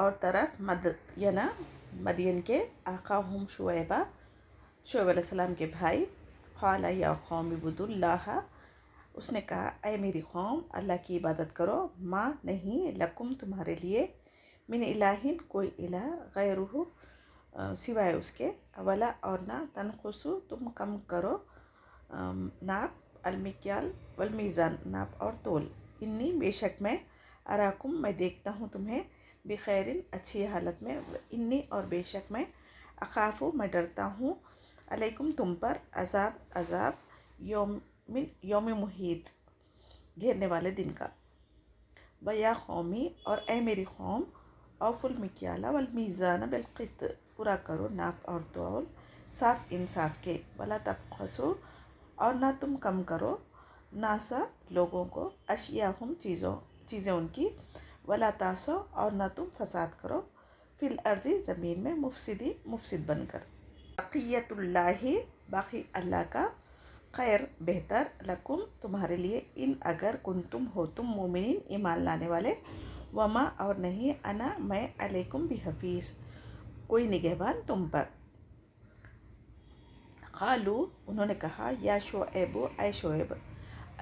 اور طرف مدینہ مدین کے آقاہم شعیبہ شعیب علیہ السلام کے بھائی قال یا قوم اعبدوا اللہ اس نے کہا اے میری قوم اللہ کی عبادت کرو ما نہیں لکم تمہارے لیے من الہ کوئی الہ غیرہ سوائے اس کے ولا اور نہ تنقصو تم کم کرو ناپ المکیال والمیزان ناپ اور تول انی بے شک میں اراکم میں دیکھتا ہوں تمہیں بخیرن اچھی حالت میں انی اور بے شک میں اخافو میں ڈرتا ہوں علیکم تم پر عذاب یوم محیط گھیرنے والے دن کا ویا قومی اور اے میری قوم اوف المکیال والمیزان بالقسط پورا کرو ناپ اور تول صاف انصاف کے ولا تبخسو اور نہ تم کم کرو ناسا لوگوں کو اشیاءہم چیزیں ان کی ولا تاسو اور نہ تم فساد کرو فی الارض زمین میں مفسد بن کر بقیت اللہ باقی اللہ کا خیر بہتر لکم تمہارے لیے ان اگر کنتم ہو تم مومنین ایمان لانے والے وما اور نہیں انا میں علیکم بحفیظ کوئی نگہبان تم پر قالو انہوں نے کہا یا شعیب اے شعیب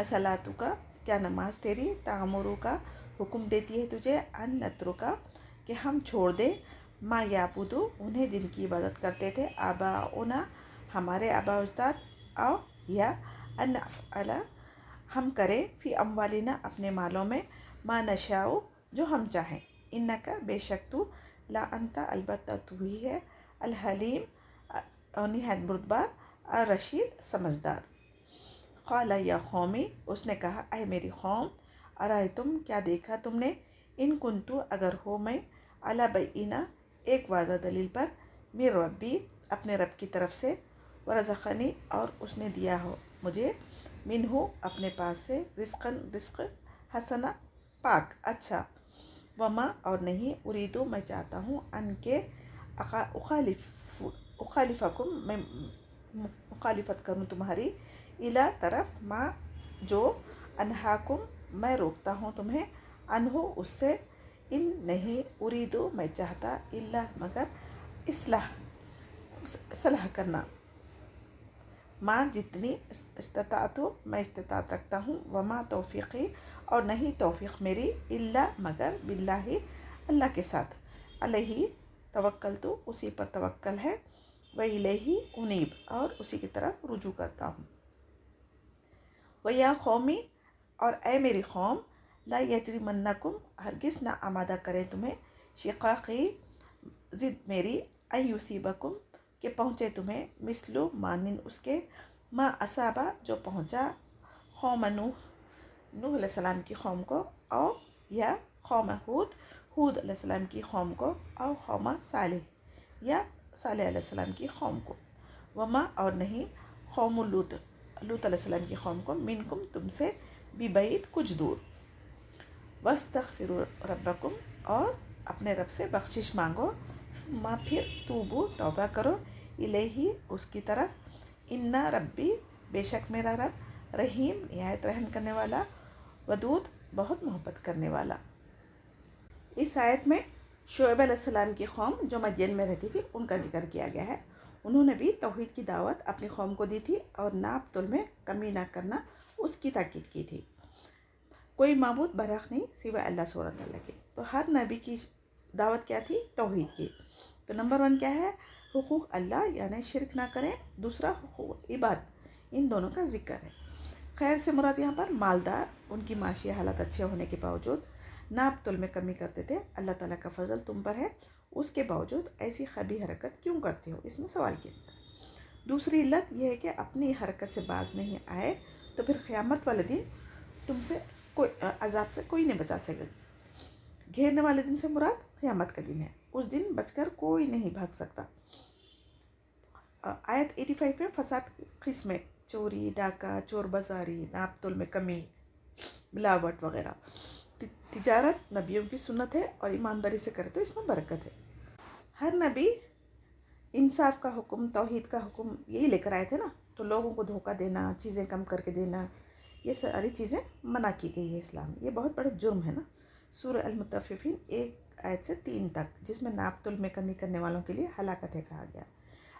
اصلاتو کا کیا نماز تیری تعمرو کا حکم دیتی ہے تجھے ان نترو کا کہ ہم چھوڑ دیں ما یعبدو انہیں جن کی عبادت کرتے تھے آباؤنا ہمارے آبا اجداد او یا ان نفعل ہم کریں فی اموالنا اپنے مالوں میں ما نشاء جو ہم چاہیں انکا بے شک تو لا انت البتہ تو ہی ہے الحلیم نہایت بردبار الرشید سمجھدار قال یا قومی اس نے کہا اے میری قوم ارائیتم کیا دیکھا تم نے ان کنتو اگر ہو میں علی بینہ ایک واضح دلیل پر من ربی اپنے رب کی طرف سے ورزقنی اور اس نے دیا ہو مجھے منہ اپنے پاس سے رزق حسنا پاک اچھا وما اور نہیں اریدو میں چاہتا ہوں ان کے اخالفکم میں مخالفت کروں تمہاری الا طرف ما جو انہاکم میں روکتا ہوں تمہیں انہو اس سے ان نہیں اریدو میں چاہتا الا مگر صلاح کرنا ماں جتنی استطاعت میں استطاعت رکھتا ہوں وما توفیقی اور نہیں توفیق میری الا مگر باللہ اللہ کے ساتھ علیہ توکلت اسی پر توکل ہے وإلیہ انیب اور اسی کی طرف رجوع کرتا ہوں ویا قومی اور اے میری قوم لا یجرمنکم ہرگز نہ آمادہ کرے تمہیں شقاقی ضد میری ان یصیبکم کہ پہنچے تمہیں مثل مانن اس کے ما اصابہ جو پہنچا قوم نوح علیہ السلام کی قوم کو او یا قوم ہود علیہ السلام کی قوم کو او قوم صالح یا صالح علیہ السلام کی قوم کو وما اور نہیں قوم لوط علیہ السلام کی قوم کو منکم تم سے ببعید کچھ دور واستغفروا ربکم اور اپنے رب سے بخشش مانگو ما پھر توبو توبہ کرو الیہ اس کی طرف ان ربی بے شک میرا رب رحیم نہایت رحم کرنے والا ودود بہت محبت کرنے والا۔ اس آیت میں شعیب علیہ السلام کی قوم جو مدین میں رہتی تھی ان کا ذکر کیا گیا ہے۔ انہوں نے بھی توحید کی دعوت اپنی قوم کو دی تھی اور ناپ تول میں کمی نہ کرنا اس کی تاکید کی تھی۔ کوئی معبود برحق نہیں سوائے اللہ سبحانہ تعالیٰ کے۔ تو ہر نبی کی دعوت کیا تھی؟ توحید کی۔ تو نمبر 1 کیا ہے؟ حقوق اللہ یعنی شرک نہ کریں، دوسرا حقوق عباد ان دونوں کا ذکر ہے۔ خیر سے مراد یہاں پر مالدار ان کی معاشی حالت اچھے ہونے کے باوجود ناپ تول میں کمی کرتے تھے۔ اللہ تعالیٰ کا فضل تم پر ہے، اس کے باوجود ایسی خبی حرکت کیوں کرتے ہو؟ اس میں سوال کیا جاتا ہے۔ دوسری علت یہ ہے کہ اپنی حرکت سے باز نہیں آئے تو پھر قیامت والے دن تم سے کوئی عذاب سے کوئی نہیں بچا سکے۔ گھیرنے والے دن سے مراد قیامت کا دن ہے، اس دن بچ کر کوئی نہیں بھاگ سکتا۔ آیت 85 میں فساد قسمیں چوری، ڈاکہ، چور بازاری، ناپ تول میں کمی، ملاوٹ وغیرہ۔ تجارت نبیوں کی سنت ہے اور ایمانداری سے کرے تو اس میں برکت ہے۔ ہر نبی انصاف کا حکم، توحید کا حکم یہی لے کر آئے تھے نا، تو لوگوں کو دھوکہ دینا، چیزیں کم کر کے دینا، یہ ساری چیزیں منع کی گئی ہے اسلام میں۔ یہ بہت بڑا جرم ہے نا۔ سورہ المطففین آیت سے 3 تک، جس میں ناقتل میں کمی کرنے والوں کے لیے ہلاکت ہے کہا گیا۔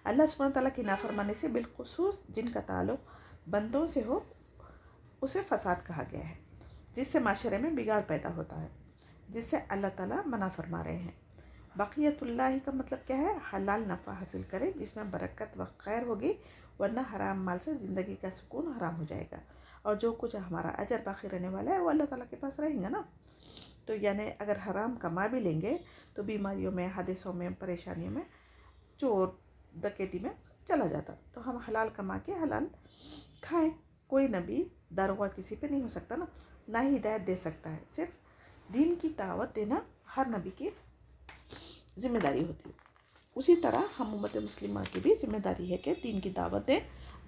اللہ سبحانہ تعالیٰ کی نافرمانی سے بالخصوص جن کا تعلق بندوں سے ہو اسے فساد کہا گیا ہے، جس سے معاشرے میں بگاڑ پیدا ہوتا ہے، جس سے اللہ تعالیٰ منع فرما رہے ہیں۔ بقیت اللہ کا مطلب کیا ہے؟ حلال نفع حاصل کرے جس میں برکت و خیر ہوگی، ورنہ حرام مال سے زندگی کا سکون حرام ہو جائے گا، اور جو کچھ ہمارا اجر باقی رہنے والا ہے وہ اللہ تعالیٰ کے پاس رہیں گا نا۔ تو یعنی اگر حرام کما بھی لیں گے تو بیماریوں میں، حادثوں میں، پریشانیوں میں، چور ڈکیتی میں چلا جاتا، تو ہم حلال کما کے حلال کھائیں۔ کوئی نبی داروغہ کسی پہ نہیں ہو سکتا نا، نہ ہی ہدایت دے سکتا ہے، صرف دین کی دعوت دینا ہر نبی کی ذمہ داری ہوتی ہے۔ اسی طرح ہم امت مسلمہ کی بھی ذمہ داری ہے کہ دین کی دعوت دیں،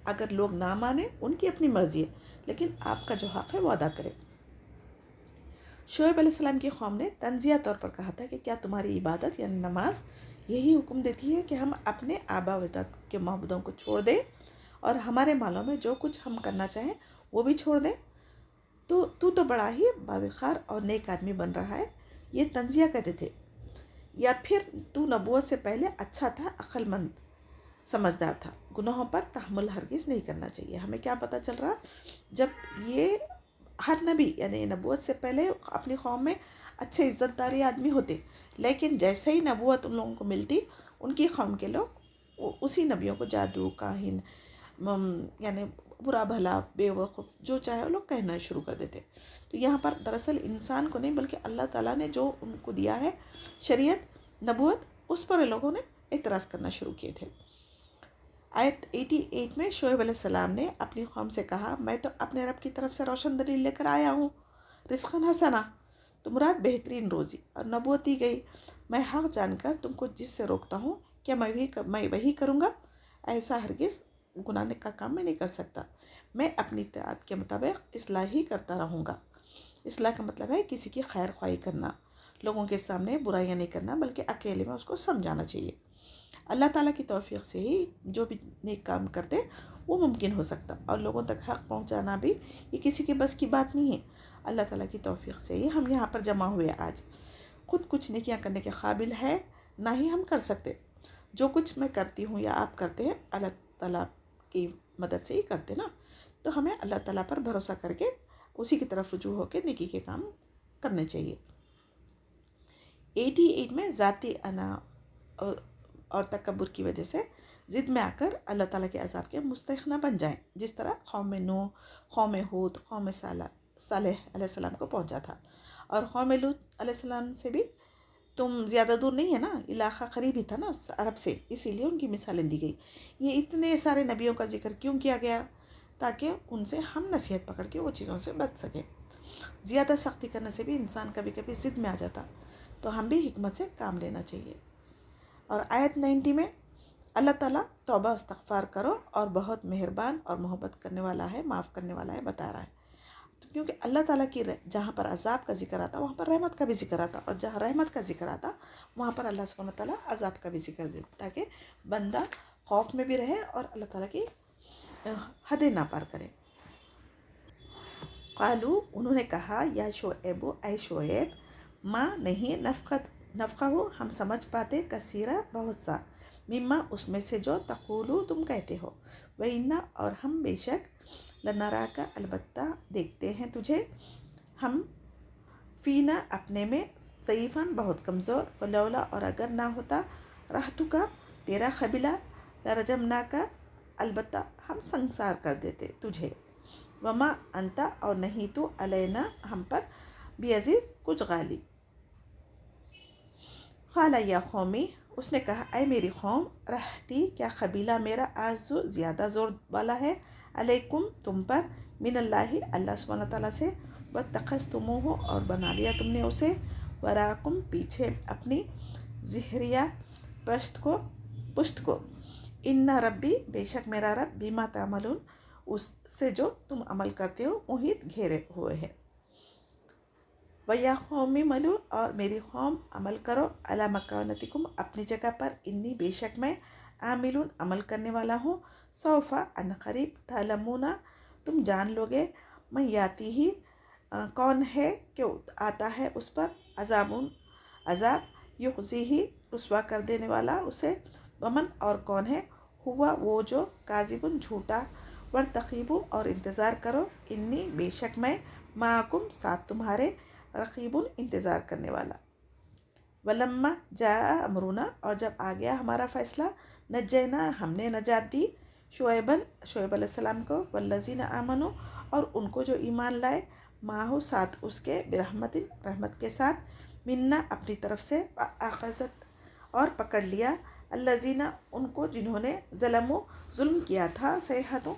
اگر لوگ نہ مانیں ان کی اپنی مرضی ہے، لیکن آپ کا جو حق ہے وہ ادا کریں۔ شعیب علیہ السلام کی قوم نے تنزیہ طور پر کہا تھا کہ کیا تمہاری عبادت یعنی نماز یہی حکم دیتی ہے کہ ہم اپنے آبا و اجداد کے معبودوں کو چھوڑ دیں اور ہمارے مالوں میں جو کچھ ہم کرنا چاہیں وہ بھی چھوڑ دیں؟ تو بڑا ہی باوقار اور نیک آدمی بن رہا ہے، یہ تنزیہ کہتے تھے۔ یا پھر تو نبوت سے پہلے اچھا تھا، عقل مند، سمجھدار تھا، گناہوں پر تحمل ہرگز نہیں کرنا چاہیے۔ ہمیں کیا پتہ چل رہا؟ جب یہ ہر نبی یعنی نبوت سے پہلے اپنی قوم میں اچھے عزت داری آدمی ہوتے، لیکن جیسے ہی نبوت ان لوگوں کو ملتی، ان کی قوم کے لوگ اسی نبیوں کو جادو، کاہن، یعنی برا بھلا، بے وقوف، جو چاہے وہ لوگ کہنا شروع کر دیتے۔ تو یہاں پر دراصل انسان کو نہیں بلکہ اللہ تعالیٰ نے جو ان کو دیا ہے شریعت، نبوت، اس پر ان لوگوں نے اعتراض کرنا شروع کیے تھے۔ آیت 88 میں شعیب علیہ السلام نے اپنی قوم سے کہا، میں تو اپنے رب کی طرف سے روشن دلیل لے کر آیا ہوں، رزقاً حسنا، تو مراد بہترین روزی اور نبوت دی گئی۔ میں حق جان کر تم کو جس سے روکتا ہوں، کیا میں وہی کروں گا؟ ایسا ہرگز گناہ کا کام میں نہیں کر سکتا۔ میں اپنی اطاعت کے مطابق اصلاح ہی کرتا رہوں گا۔ اصلاح کا مطلب ہے کسی کی خیر خواہی کرنا، لوگوں کے سامنے برائیاں نہیں کرنا، بلکہ اکیلے میں اس کو سمجھانا چاہیے۔ اللہ تعالیٰ کی توفیق سے ہی جو بھی نیک کام کرتے وہ ممکن ہو سکتا، اور لوگوں تک حق پہنچانا بھی یہ کسی کے بس کی بات نہیں ہے۔ اللہ تعالیٰ کی توفیق سے ہی ہم یہاں پر جمع ہوئے آج۔ خود کچھ نیکیاں کرنے کے قابل ہے نہ ہی ہم کر سکتے۔ جو کچھ میں کرتی ہوں یا آپ کرتے ہیں اللہ تعالیٰ کی مدد سے ہی کرتے نا، تو ہمیں اللہ تعالیٰ پر بھروسہ کر کے اسی کی طرف رجوع ہو کے نیکی کے کام کرنے چاہیے۔ 88 میں ذاتی انا اور تکبر کی وجہ سے ضد میں آ کر اللہ تعالیٰ کے عذاب کے مستحق نہ بن جائیں، جس طرح قوم نوح، قوم ہود، قوم صالح علیہ السلام کو پہنچا تھا، اور قوم لوط علیہ السلام سے بھی تم زیادہ دور نہیں ہے نا، علاقہ قریب ہی تھا نا عرب سے، اسی لیے ان کی مثالیں دی گئی۔ یہ اتنے سارے نبیوں کا ذکر کیوں کیا گیا؟ تاکہ ان سے ہم نصیحت پکڑ کے وہ چیزوں سے بچ سکیں۔ زیادہ سختی کرنے سے بھی انسان کبھی کبھی ضد میں آ جاتا، تو ہم بھی حکمت سے کام لینا چاہیے۔ اور آیت 90 میں اللہ تعالیٰ توبہ استغفار کرو اور بہت مہربان اور محبت کرنے والا ہے، معاف کرنے والا ہے، بتا رہا ہے۔ کیونکہ اللہ تعالیٰ کی جہاں پر عذاب کا ذکر آتا وہاں پر رحمت کا بھی ذکر آتا، اور جہاں رحمت کا ذکر آتا وہاں پر اللہ سبحانہ تعالیٰ عذاب کا بھی ذکر دیتا، تاکہ بندہ خوف میں بھی رہے اور اللہ تعالیٰ کی حدیں نہ پار کرے۔ قالو، انہوں نے کہا، یا شعیب، اے شعیب، ماں نہیں نفقہ ہو، ہم سمجھ پاتے، کثیرہ بہت سا، مما اس میں سے جو تقولو تم کہتے ہو، وَإِنَّا اور ہم بے شک، لَنَرَاكَ البتہ دیکھتے ہیں تجھے، ہم فینا اپنے میں، ضعیفاً بہت کمزور، ولولا اور اگر نہ ہوتا، رہتک تیرا قبیلہ، لرجمناک البتہ ہم سنسار کر دیتے تجھے، وما انت اور نہیں تو، علینا ہم پر، بعزیز کچھ غالب۔ قال یا قومی، اس نے کہا، اے میری قوم، رہتی کیا قبیلہ میرا، اعز زیادہ زور والا ہے، علیکم تم پر، من اللہ اللہ سبحانہ تعالیٰ سے، واتخذتموہ اور بنا لیا تم نے اسے، وراکم پیچھے اپنی، ظہریہ پشت کو، ان ربی بے شک میرا رب، بما تعملون اس سے جو تم عمل کرتے ہو، محیط گھیرے ہوئے ہے۔ وَيَا قَوْمِ اعْمَلُوا اور میری قوم عمل کرو، عَلَىٰ مَكَانَتِكُمْ اپنی جگہ پر، انی بے شک میں، عامل عمل کرنے والا ہوں، سوف ان قریب، تعلمون تم جان لوگے، من یاتی ہی کون ہے کہ آتا ہے اس پر، عذاب یخزی ہی رسوا کر دینے والا اسے، ومن اور کون ہے، ہوا وہ جو، کاذبن جھوٹا، ورتقیبو اور انتظار کرو، انی بے شک میں، معکم ساتھ تمہارے، رقیبن انتظار کرنے والا۔ ولما جاء امرنا اور جب آ گیا ہمارا فیصلہ، نجینا ہم نے نجات دی، شعیب علیہ السلام کو، والذین آمنوا اور ان کو جو ایمان لائے، معہ ساتھ اس کے، برحمت رحمت کے ساتھ، منا اپنی طرف سے، اخذت اور پکڑ لیا، الذین ان کو جنہوں نے، ظلموا ظلم کیا تھا، صیحۃ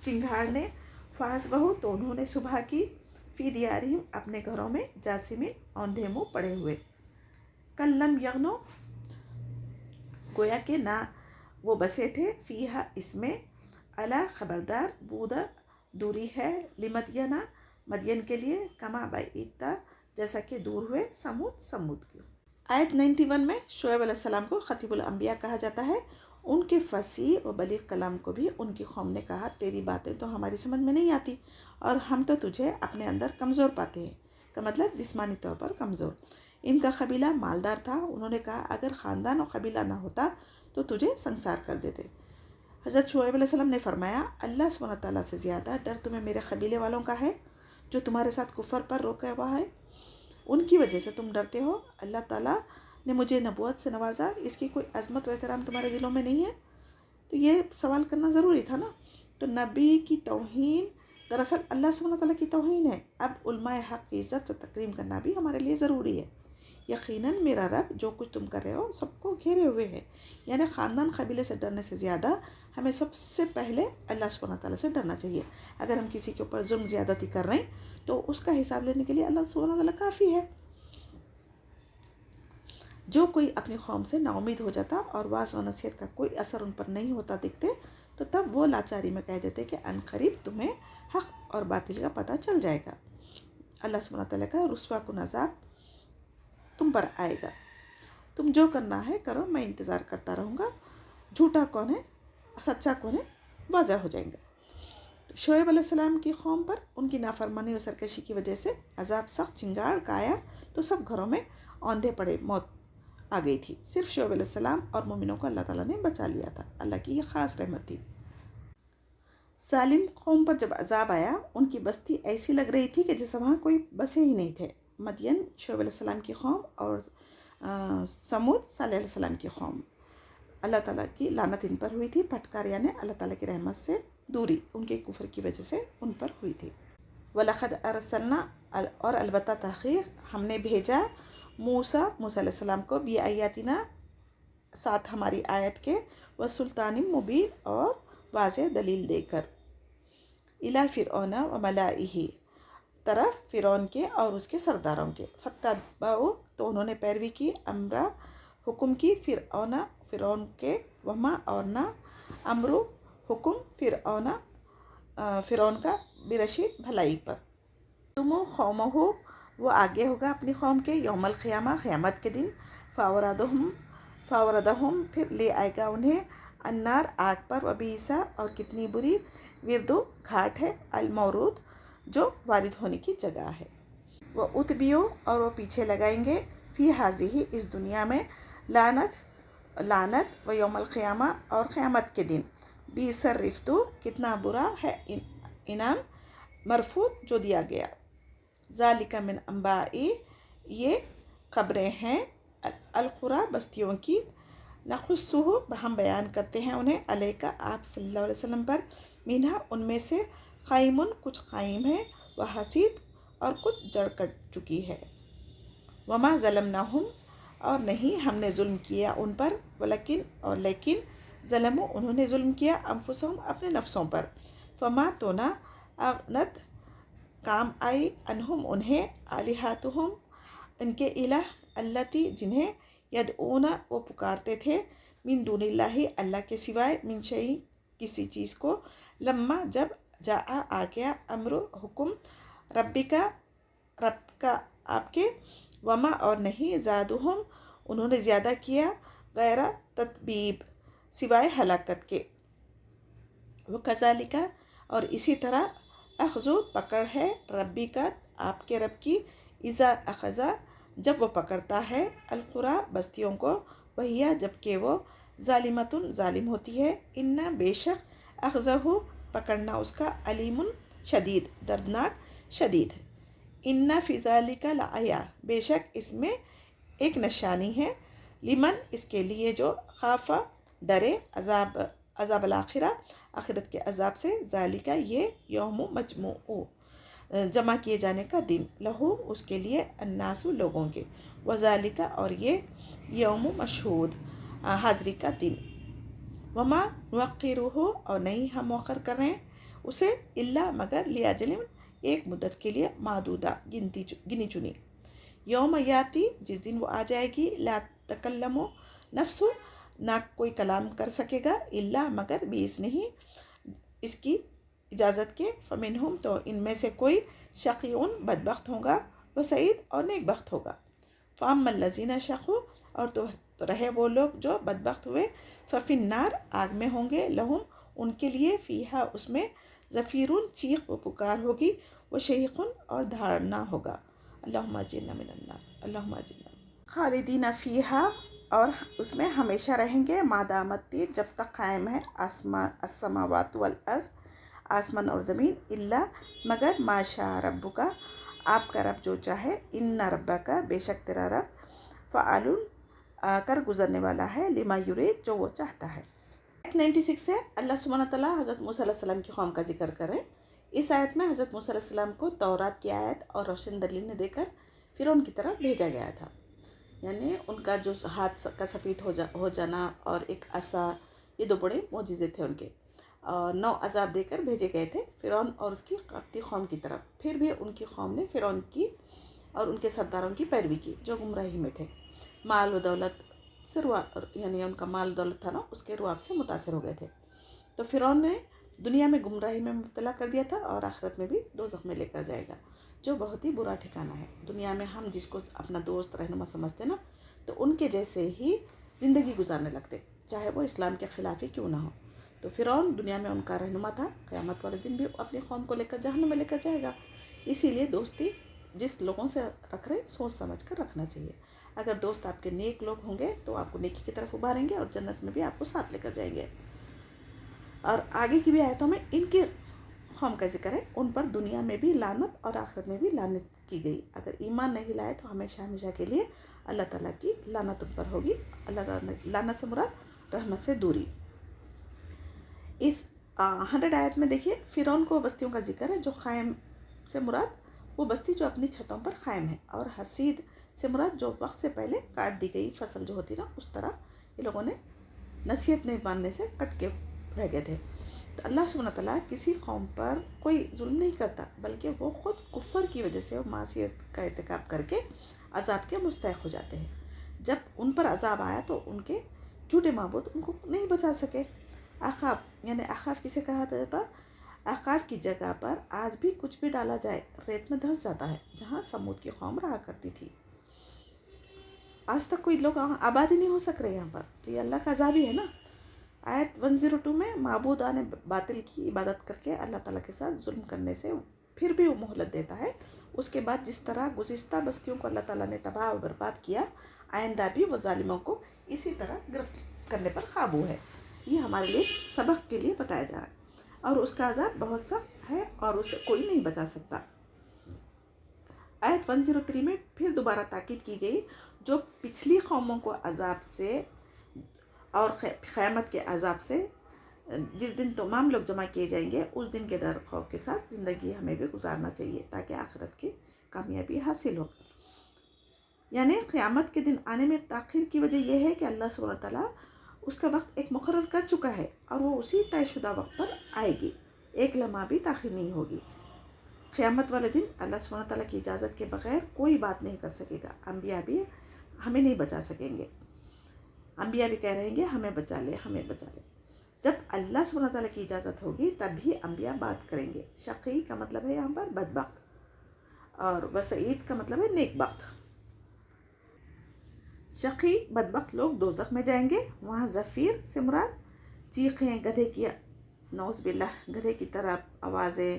چنگھاڑ نے، فاصبحوا تو انہوں نے صبح کی، فی دیارہم اپنے گھروں میں، جاثمین اوندھے منہ پڑے ہوئے، کلم یغنو گویا کہ نہ وہ بسے تھے، فیہا اس میں، الا خبردار، بودا دوری ہے، لمدینہ مدین کے لیے، کما بعیدتا جیسا کہ دور ہوئے، سمود کی۔ آیت 91 میں شعیب علیہ السلام کو خطیب الانبیاء کہا جاتا ہے۔ ان کے فصیح و بلیغ کلام کو بھی ان کی قوم نے کہا، تیری باتیں تو ہماری سمجھ میں نہیں آتی اور ہم تو تجھے اپنے اندر کمزور پاتے ہیں، کا مطلب جسمانی طور پر کمزور۔ ان کا قبیلہ مالدار تھا، انہوں نے کہا اگر خاندان و قبیلہ نہ ہوتا تو تجھے سنسار کر دیتے۔ حضرت شعیب علیہ السلام نے فرمایا، اللہ سبحانہ تعالیٰ سے زیادہ ڈر تمہیں میرے قبیلے والوں کا ہے جو تمہارے ساتھ کفر پر روکا ہوا ہے، ان کی وجہ سے تم ڈرتے ہو۔ اللہ تعالیٰ نے مجھے نبوت سے نوازا، اس کی کوئی عظمت و احترام تمہارے دلوں میں نہیں ہے؟ تو یہ سوال کرنا ضروری تھا نا۔ تو نبی کی توہین دراصل اللہ سبحانہ تعالیٰ کی توہین ہے۔ اب علماء حق کی عزت و تکریم کرنا بھی ہمارے لیے ضروری ہے۔ یقیناً میرا رب جو کچھ تم کر رہے ہو سب کو گھیرے ہوئے ہے، یعنی خاندان قبیلے سے ڈرنے سے زیادہ ہمیں سب سے پہلے اللہ سبحانہ تعالیٰ سے ڈرنا چاہیے۔ اگر ہم کسی کے اوپر ظلم زیادتی کر رہے ہیں تو اس کا حساب لینے کے لیے اللہ سبحانہ تعالیٰ کافی ہے۔ جو کوئی اپنی قوم سے نا امید ہو جاتا اور واعظ و نصیحت کا کوئی اثر ان پر نہیں ہوتا دکھتے تو تب وہ لاچاری میں کہہ دیتے کہ ان قریب تمہیں حق اور باطل کا پتہ چل جائے گا، اللہ سبحانہ تعالیٰ کا رسوا کن عذاب تم پر آئے گا، تم جو کرنا ہے کرو، میں انتظار کرتا رہوں گا، جھوٹا کون ہے سچا کون ہے واضح ہو جائیں گا۔ تو شعیب علیہ السلام کی قوم پر ان کی نافرمانی و سرکشی کی وجہ سے عذاب سخت چنگاڑ کا آیا تو سب گھروں میں اوندھے پڑے، موت آ گئی تھی۔ صرف شعیب علیہ السلام اور مومنوں کو اللہ تعالیٰ نے بچا لیا تھا، اللہ کی یہ خاص رحمت تھی۔ ظالم قوم پر جب عذاب آیا، ان کی بستی ایسی لگ رہی تھی کہ جیسے وہاں کوئی بسے ہی نہیں تھے۔ مدین شعیب علیہ السلام کی قوم اور سمود صالح علیہ السلام کی قوم، اللہ تعالیٰ کی لعنت ان پر ہوئی تھی، پھٹکار یعنی اللہ تعالیٰ کی رحمت سے دوری ان کے کفر کی وجہ سے ان پر ہوئی تھی۔ وَلَقَدْ أَرْسَلْنَا اور البتہ تحقیق ہم نے بھیجا، موسیٰ علیہ السلام کو، بِآیاتِنَا ساتھ ہماری آیت کے، وَسُلْطَانٍ مُبِینٍ اور واضح دلیل دے کر، إِلَىٰ فِرْعَوْنَ وَمَلَائِهِ طرف فرعون کے اور اس کے سرداروں کے، فَاتَّبَعُوا تو انہوں نے پیروی کی، امرا حکم کی، فرعون کے، وما اور نہ، امرو حکم فرعون کا، برشید بھلائی پر، تم قوم ہو وہ آگے ہوگا اپنی قوم کے، یوم القیامہ قیامت کے دن، فاوردہم پھر لے آئے گا انہیں، النار آگ پر، وبئس اور کتنی بری، وردو گھاٹ ہے، المورود جو وارد ہونے کی جگہ ہے، وہ اتبیو اور وہ پیچھے لگائیں گے، فی ہذہ اس دنیا میں، لعنت و یوم القیامہ اور قیامت کے دن، بئس الرفد کتنا برا ہے انعام، مرفوع جو دیا گیا، ذالک من انباء یہ خبریں ہیں، القری بستیوں کی، نقصہ ہم بیان کرتے ہیں انہیں، علیک آپ صلی اللہ علیہ وسلم پر، منہا ان میں سے، قائم کچھ قائم ہے، و حصید اور کچھ جڑ کٹ چکی ہے، وما ظلمناہم اور نہیں ہم نے ظلم کیا ان پر، لیکن ظلموا انہوں نے ظلم کیا، انفسہم اپنے نفسوں پر، فما تو نہ، اغنت کام آئی، انہم انہیں، آلہتہم ان کے الہ، اللاتی جنہیں، یدعون وہ پکارتے تھے، من دون اللہ اللہ کے سوائے، من شیء کسی چیز کو، لما جب جاء آ گیا، امر حکم، رب کا آپ کے، وما اور نہیں، زادہم انہوں نے زیادہ کیا، غیر تتبیب سوائے ہلاکت کے، وکذالک اور اسی طرح، اخذ پکڑ ہے، ربی کا آپ کے رب کی، اذا اخذ جب وہ پکڑتا ہے القرا بستیوں کو، وہیا جبکہ وہ ظالمتن ظالم ہوتی ہے، ان بے شک اخذہ پکڑنا اس کا علیم شدید دردناک شدید ہے۔ ان فی ذلک لآیا بے شک اس میں ایک نشانی ہے، لمن اس کے لیے جو خاف ڈرے عذاب الآخرہ آخرت کے عذاب سے، ذالک یہ یوم مجموع جمع کیے جانے کا دن، لہو اس کے لیے الناس لوگوں کے، وذالک اور یہ یوم مشہود حاضری کا دن، وما نوقرہ اور نہیں ہم موخر کر رہے ہیں اسے، الا مگر لیاجل ایک مدت کے لیے معدودہ گنی چنی، یوم یاتی جس دن وہ آ جائے گی، لا تکلم نفس نہ کوئی کلام کر سکے گا، الا مگر باذنہ اس کی اجازت کے، فمنہم تو ان میں سے کوئی شقیون بدبخت ہوگا، وہ سعید اور نیک بخت ہوگا، فاما الذین شقوا اور تو رہے وہ لوگ جو بدبخت ہوئے، ففی النار آگ میں ہوں گے، لہم ان کے لیے فیہا اس میں زفیرون چیخ و پکار ہوگی، وہ شہیقن اور دھاڑنا ہوگا، اللہم اجرنا من النار، اللہم اجرنا خالدین فیہا اور اس میں ہمیشہ رہیں گے، مادامت جب تک قائم ہے السماوات والارض آسمان اور زمین، الا مگر ما شاء ربک آپ کا رب جو چاہے، ان ربک بے شک تیرا رب فعال کر گزرنے والا ہے، لما یرید جو وہ چاہتا ہے۔ 96 سے اللہ سبحانہ تعالیٰ حضرت موسیٰ علیہ السلام کی قوم کا ذکر کریں۔ اس آیت میں حضرت موسیٰ علیہ السلام کو تورات کی آیت اور روشن دلیلیں دے کر فرعون کی طرف بھیجا گیا تھا، یعنی ان کا جو ہاتھ کا سفید ہو جانا اور ایک عصا، یہ دو بڑے معجزے تھے ان کے، اور 9 عذاب دے کر بھیجے گئے تھے فرعون اور اس کی قبطی قوم کی طرف۔ پھر بھی ان کی قوم نے فرعون کی اور ان کے سرداروں کی پیروی کی جو گمراہی میں تھے، مال و دولت سے یعنی ان کا مال دولت تھا نا، اس کے رواب سے متاثر ہو گئے تھے، تو فرعون نے دنیا میں گمراہی میں مبتلا کر دیا تھا اور آخرت میں بھی دوزخ میں لے کر جائے گا، جو بہت ہی برا ٹھکانہ ہے۔ دنیا میں ہم جس کو اپنا دوست رہنما سمجھتے نا، تو ان کے جیسے ہی زندگی گزارنے لگتے، چاہے وہ اسلام کے خلاف ہی کیوں نہ ہو۔ تو فرعون دنیا میں ان کا رہنما تھا، قیامت والے دن بھی اپنی قوم کو لے کر جہنم میں لے کر جائے گا۔ اسی لیے دوستی جس لوگوں سے رکھ رہے سوچ سمجھ کر رکھنا چاہیے، اگر دوست آپ کے نیک لوگ ہوں گے تو آپ کو نیکی کی طرف ابھاریں گے اور جنت میں بھی آپ کو ساتھ لے کر جائیں گے۔ اور آگے کی بھی آیتوں میں ان کے قوم کا ذکر ہے، ان پر دنیا میں بھی لعنت اور آخرت میں بھی لعنت کی گئی، اگر ایمان نہیں لائے تو ہمیشہ ہمیشہ کے لیے اللہ تعالیٰ کی لعنت ان پر ہوگی۔ اللہ تعالیٰ لعنت سے مراد رحمت سے دوری۔ اس 100 آیت میں دیکھیے فرعون کو بستیوں کا ذکر ہے، جو قائم سے مراد وہ بستی جو اپنی چھتوں پر قائم ہے، اور حسید سے مراد جو وقت سے پہلے کاٹ دی گئی فصل جو ہوتی نا، اس طرح یہ لوگوں نے نصیحت نہیں ماننے سے کٹ کے رہ گئے تھے۔ تو اللہ سبحانہ تعالیٰ کسی قوم پر کوئی ظلم نہیں کرتا، بلکہ وہ خود کفر کی وجہ سے معصیت کا ارتکاب کر کے عذاب کے مستحق ہو جاتے ہیں۔ جب ان پر عذاب آیا تو ان کے جھوٹے معبود ان کو نہیں بچا سکے۔ اخاب یعنی اخاف کسے کہا جاتا؟ اخاف کی جگہ پر آج بھی کچھ بھی ڈالا جائے ریت میں دھنس جاتا ہے، جہاں سمود کی قوم رہا کرتی تھی۔ آج تک کوئی لوگ آباد ہی نہیں ہو سک رہے یہاں پر، تو یہ اللہ کا عذاب ہی ہے نا۔ آیت 102 میں معبودان باطل کی عبادت کر کے اللہ تعالیٰ کے ساتھ ظلم کرنے سے پھر بھی وہ مہلت دیتا ہے، اس کے بعد جس طرح گزشتہ بستیوں کو اللہ تعالیٰ نے تباہ و برباد کیا، آئندہ بھی وہ ظالموں کو اسی طرح گرفت کرنے پر قابو ہے۔ یہ ہمارے لیے سبق کے لیے بتایا جا رہا ہے، اور اس کا عذاب بہت سخت ہے اور اسے کوئی نہیں بچا سکتا۔ آیت 103 میں پھر دوبارہ تاکید کی گئی، جو پچھلی قوموں کو عذاب سے اور قیامت کے عذاب سے، جس دن تمام لوگ جمع کیے جائیں گے، اس دن کے ڈر خوف کے ساتھ زندگی ہمیں بھی گزارنا چاہیے تاکہ آخرت کی کامیابی حاصل ہو۔ یعنی قیامت کے دن آنے میں تاخیر کی وجہ یہ ہے کہ اللہ سبحانہ تعالیٰ اس کا وقت ایک مقرر کر چکا ہے، اور وہ اسی طے شدہ وقت پر آئے گی، ایک لمحہ بھی تاخیر نہیں ہوگی۔ قیامت والے دن اللہ سبحانہ تعالیٰ کی اجازت کے بغیر کوئی بات نہیں کر سکے گا، انبیاء بھی ہمیں نہیں بچا سکیں گے، انبیاء بھی کہہ رہیں گے ہمیں بچا لے ہمیں بچا لے۔ جب اللہ سبحانہ تعالیٰ کی اجازت ہوگی تب ہی انبیاء بات کریں گے۔ شقی کا مطلب ہے یہاں پر بدبخت، اور وسعید کا مطلب ہے نیک بخت۔ شقی بدبخت لوگ دوزخ میں جائیں گے، وہاں زفیر سے مراد چیخیں، گدھے کی نعوذ باللہ گدھے کی طرح آوازیں،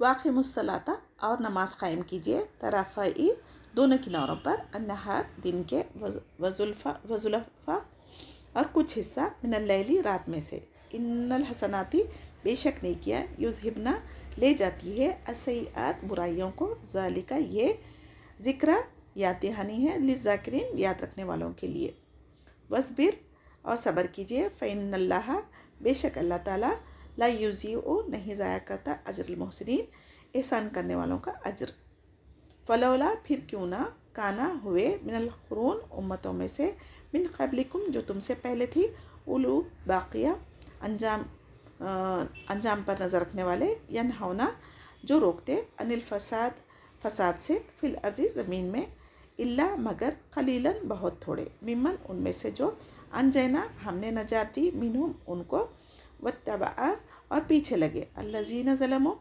واقیم الصلاۃ اور نماز قائم کیجیے طرفائی دونوں کناروں پر النہار دن کے وزلفا اور کچھ حصہ من اللیلی رات میں سے ان الحسناتی بے شک نیکیاں یذہبنا لے جاتی ہے السیئات برائیوں کو ذالک یہ ذکر یاد دہانی ہے للذاکرین یاد رکھنے والوں کے لیے وصبر اور صبر کیجیے فإن اللہ بے شک اللہ تعالیٰ لا یضیع نہیں ضائع کرتا اجر المحسنین احسان کرنے والوں کا اجر فلولا پھر کیوں نہ کانا ہوئے من القرون امتوں میں سے من قبلکم جو تم سے پہلے تھی اولو باقیہ انجام پر نظر رکھنے والے ینہونا جو روکتے عن الفساد فساد سے فی الارض زمین میں الا مگر قلیلاً بہت تھوڑے ممن ان میں سے جو انجینا ہم نے نجات دی منہم ان کو واتبع اور پیچھے لگے الذین ظلموا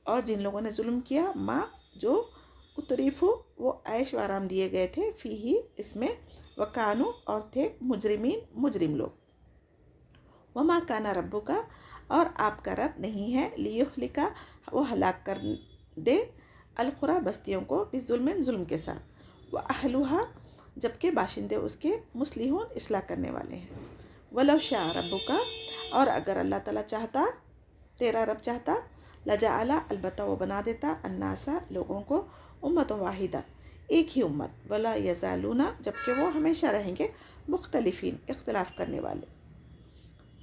اور جن لوگوں نے ظلم کیا ما جو اتریفو وہ عیش و آرام دیے گئے تھے فی ہی اس میں وکانو اور تھے مجرم لوگ وما کانا ربو کا اور آپ کا رب نہیں ہے لیہلکا وہ ہلاک کر دے القری بستیوں کو بظلم ظلم کے ساتھ واہلھا جبکہ باشندے اس کے مصلحون اصلاح کرنے والے ہیں ولو شاء ربک اور اگر اللہ تعالیٰ چاہتا تیرا رب چاہتا لجعل البتہ وہ بنا دیتا الناس لوگوں کو امت واحدہ ایک ہی امت ولا یزالون جبکہ وہ ہمیشہ رہیں گے مختلفین اختلاف کرنے والے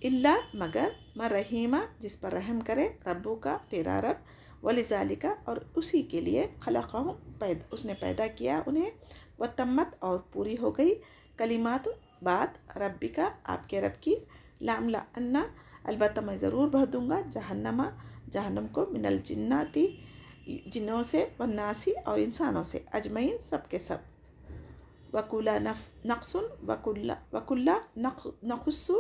اللہ مگر من رحیمہ جس پر رحم کرے ربو کا تیرا رب ولذالک اور اسی کے لیے خلقہم اس نے پیدا کیا انہیں وتمت اور پوری ہو گئی کلمات بات ربی کا آپ کے رب کی لاملأن البتہ میں ضرور بھر دوں گا جہنم کو من الجناتی جنوں سے والناسی اور انسانوں سے اجمعین سب کے سب وکلا نقص وکلا نقص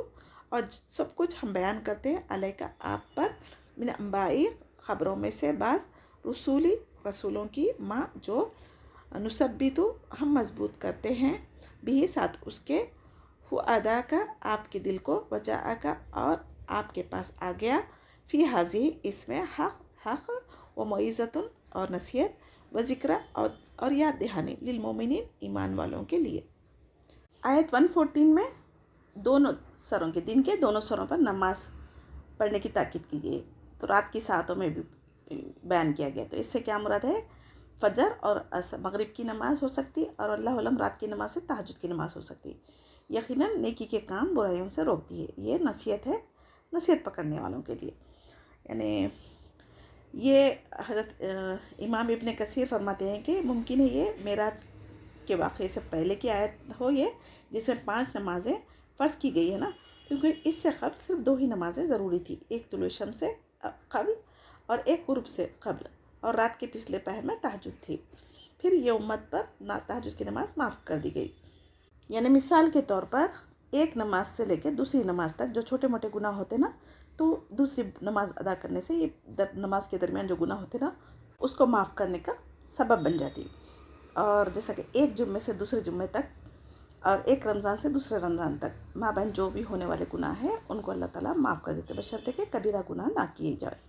اور سب کچھ ہم بیان کرتے ہیں علیہ کا آپ پر من انبائی خبروں میں سے بعض رسولوں کی ماں جو نثبتو ہم مضبوط کرتے ہیں بھی ساتھ اس کے فؤادا کا آپ کے دل کو وجاء کا اور آپ کے پاس آ گیا فی حاضی اس میں حق و معیزت اور نصیحت و ذکر اور یاد دہانی للمومنین ایمان والوں کے لیے آیت 114 میں دونوں سروں کے دن کے دونوں سروں پر نماز پڑھنے کی تاکید کی گئی تو رات کی ساعتوں میں بھی بیان کیا گیا تو اس سے کیا مراد ہے فجر اور مغرب کی نماز ہو سکتی اور اللہ علم رات کی نماز سے تہجد کی نماز ہو سکتی یقیناً نیکی کے کام برائیوں سے روکتی ہے یہ نصیحت ہے نصیحت پکڑنے والوں کے لیے یعنی یہ حضرت امام ابن کثیر فرماتے ہیں کہ ممکن ہے یہ معراج کے واقعے سے پہلے کی آیت ہو یہ جس میں 5 نمازیں فرض کی گئی ہے نا کیونکہ اس سے قبل صرف 2 ہی نمازیں ضروری تھی ایک طلوع شمس سے قبل اور ایک غروب سے قبل اور رات کے پچھلے پہر میں تہجد تھی پھر یہ امت پر تہجد کی نماز معاف کر دی گئی یعنی مثال کے طور پر ایک نماز سے لے کے دوسری نماز تک جو چھوٹے موٹے گناہ ہوتے نا تو دوسری نماز ادا کرنے سے یہ نماز کے درمیان جو گناہ ہوتے نا اس کو معاف کرنے کا سبب بن جاتی اور جیسا کہ ایک جمعے سے دوسرے جمعے تک اور ایک رمضان سے دوسرے رمضان تک مابین جو بھی ہونے والے گناہ ہیں ان کو اللہ تعالیٰ معاف کر دیتے بشرطے کہ کبیرہ گناہ نہ کیے جائے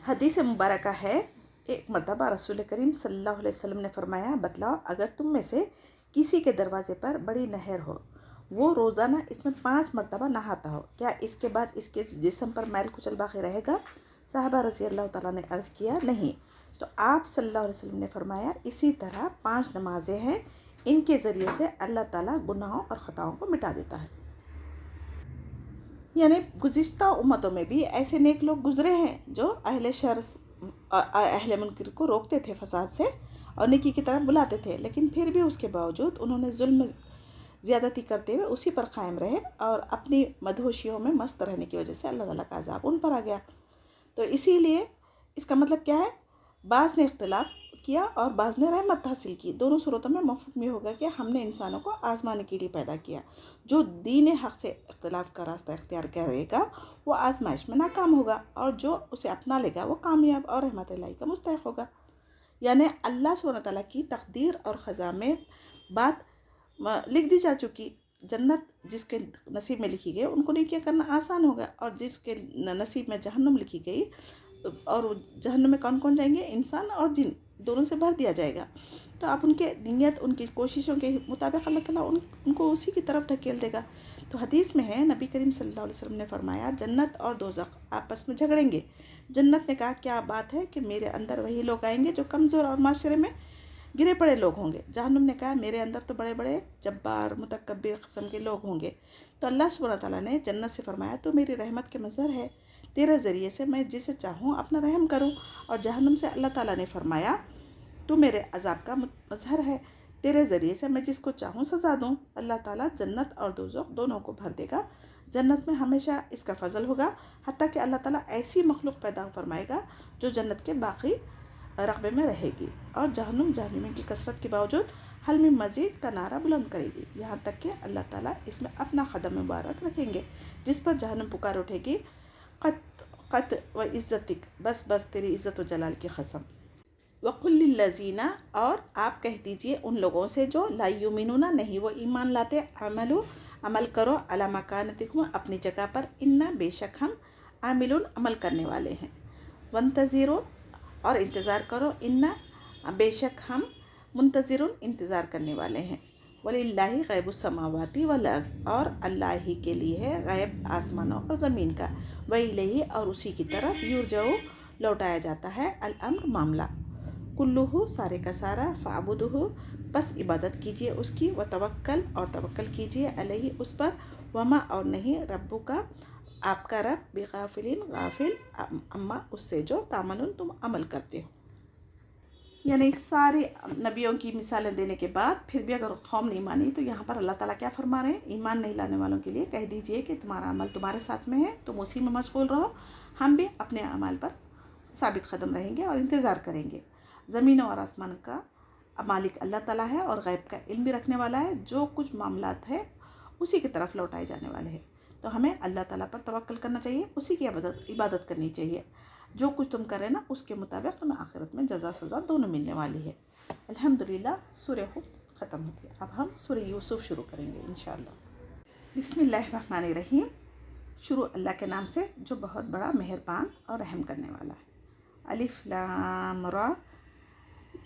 حدیث مبارکہ ہے ایک مرتبہ رسول کریم صلی اللہ علیہ وسلم نے فرمایا بتلاؤ اگر تم میں سے کسی کے دروازے پر بڑی نہر ہو وہ روزانہ اس میں 5 مرتبہ نہاتا ہو کیا اس کے بعد اس کے جسم پر میل کچل باقی رہے گا صحابہ رضی اللہ تعالیٰ نے عرض کیا نہیں تو آپ صلی اللہ علیہ وسلم نے فرمایا اسی طرح 5 نمازیں ہیں ان کے ذریعے سے اللہ تعالیٰ گناہوں اور خطاؤں کو مٹا دیتا ہے یعنی گزشتہ امتوں میں بھی ایسے نیک لوگ گزرے ہیں جو اہل شر اہل منکر کو روکتے تھے فساد سے اور نیکی کی طرف بلاتے تھے لیکن پھر بھی اس کے باوجود انہوں نے ظلم زیادتی کرتے ہوئے اسی پر قائم رہے اور اپنی مدہوشیوں میں مست رہنے کی وجہ سے اللہ تعالیٰ کا عذاب ان پر آ گیا تو اسی لیے اس کا مطلب کیا ہے بعض نے اختلاف کیا اور بعض نے رحمت حاصل کی دونوں صورتوں میں مفہوم یہ ہوگا کہ ہم نے انسانوں کو آزمانے کے لیے پیدا کیا جو دین حق سے اختلاف کا راستہ اختیار کرے گا وہ آزمائش میں ناکام ہوگا اور جو اسے اپنا لے گا وہ کامیاب اور رحمت الہی کا مستحق ہوگا یعنی اللہ سبحانہ تعالیٰ کی تقدیر اور خزاں میں بات لکھ دی جا چکی جنت جس کے نصیب میں لکھی گئی ان کو نیکیاں کرنا آسان ہوگا اور جس کے نصیب میں جہنم لکھی گئی اور جہنم میں کون کون جائیں گے؟ انسان اور جن، دونوں سے بھر دیا جائے گا. تو آپ ان کے نیت، ان کی کوششوں کے مطابق اللہ تعالیٰ ان کو اسی کی طرف ڈھکیل دے گا. تو حدیث میں ہے، نبی کریم صلی اللہ علیہ وسلم نے فرمایا جنت اور دوزخ آپس میں جھگڑیں گے. جنت نے کہا کیا بات ہے کہ میرے اندر وہی لوگ آئیں گے جو کمزور اور معاشرے میں گرے پڑے لوگ ہوں گے. جہنم نے کہا میرے اندر تو بڑے بڑے جبار متکبر قسم کے لوگ ہوں گے. تو اللہ سبحانہ تعالیٰ نے جنت سے فرمایا تو میری رحمت کے مظہر ہے، تیرے ذریعے سے میں جسے چاہوں اپنا رحم کروں. اور جہنم سے اللہ تعالیٰ نے فرمایا تو میرے عذاب کا مظہر ہے، تیرے ذریعے سے میں جس کو چاہوں سزا دوں. اللہ تعالیٰ جنت اور دوزخ دونوں کو بھر دے گا. جنت میں ہمیشہ اس کا فضل ہوگا، حتیٰ کہ اللہ تعالیٰ ایسی مخلوق پیدا فرمائے گا جو جنت کے باقی رقبے میں رہے گی. اور جہنم جہنمی کی کثرت کے باوجود حل میں مزید کا نعرہ بلند کرے گی، یہاں تک کہ اللہ تعالیٰ اس میں اپنا قدم مبارک رکھیں گے، جس پر جہنم پکار اٹھے گی قط قط و عزتک، بس بس تیری عزت و جلال کی قسم. وَقُلْ لِلَّذِينَ، اور آپ کہہ دیجئے ان لوگوں سے جو لا یؤمنون، نہیں وہ ایمان لاتے، عمل کرو علی مکانتکم، اپنی جگہ پر، انا بے شک ہم عاملون عمل کرنے والے ہیں، وانتظروا، اور انتظار کرو، انا بے شک ہم منتظرون انتظار کرنے والے ہیں. وَلِلَّهِ غیب السماوات والارض، اور اللہ ہی کے لیے ہے غیب آسمانوں اور زمین کا. وَإِلَيْهِ، اور اسی کی طرف، یرجع، لوٹایا جاتا ہے، الامر، معاملہ، کلہ، سارے کا سارا، فاعبدہ، بس عبادت کیجیے اس کی، وتوکل، اور توکل کیجیے، علیہ، اس پر، وما، اور نہیں، ربک، آپ کا رب، بغافلین، غافل، اما، اس سے جو تعملون، تم عمل کرتے ہو. یعنی سارے نبیوں کی مثالیں دینے کے بعد پھر بھی اگر قوم نہیں مانی تو یہاں پر اللہ تعالیٰ کیا فرما رہے ہیں؟ ایمان نہیں لانے والوں کے لیے کہہ دیجئے کہ تمہارا عمل تمہارے ساتھ میں ہے، تم اسی میں مشغول رہو، ہم بھی اپنے اعمال پر ثابت قدم رہیں گے اور انتظار کریں گے. زمینوں اور آسمان کا مالک اللہ تعالیٰ ہے اور غیب کا علم بھی رکھنے والا ہے. جو کچھ معاملات ہے اسی کی طرف لوٹائے جانے والے ہیں. تو ہمیں اللہ تعالیٰ پر توکل کرنا چاہیے، اسی کی عبادت کرنی چاہیے. جو کچھ تم کرے نا اس کے مطابق تمہیں آخرت میں جزا سزا دونوں ملنے والی ہے. الحمدللہ سورہ ہود ختم ہوتی ہے. اب ہم سورہ یوسف شروع کریں گے انشاءاللہ. بسم اللہ الرحمن الرحیم. شروع اللہ کے نام سے جو بہت بڑا مہربان اور رحم کرنے والا ہے. الف لام را،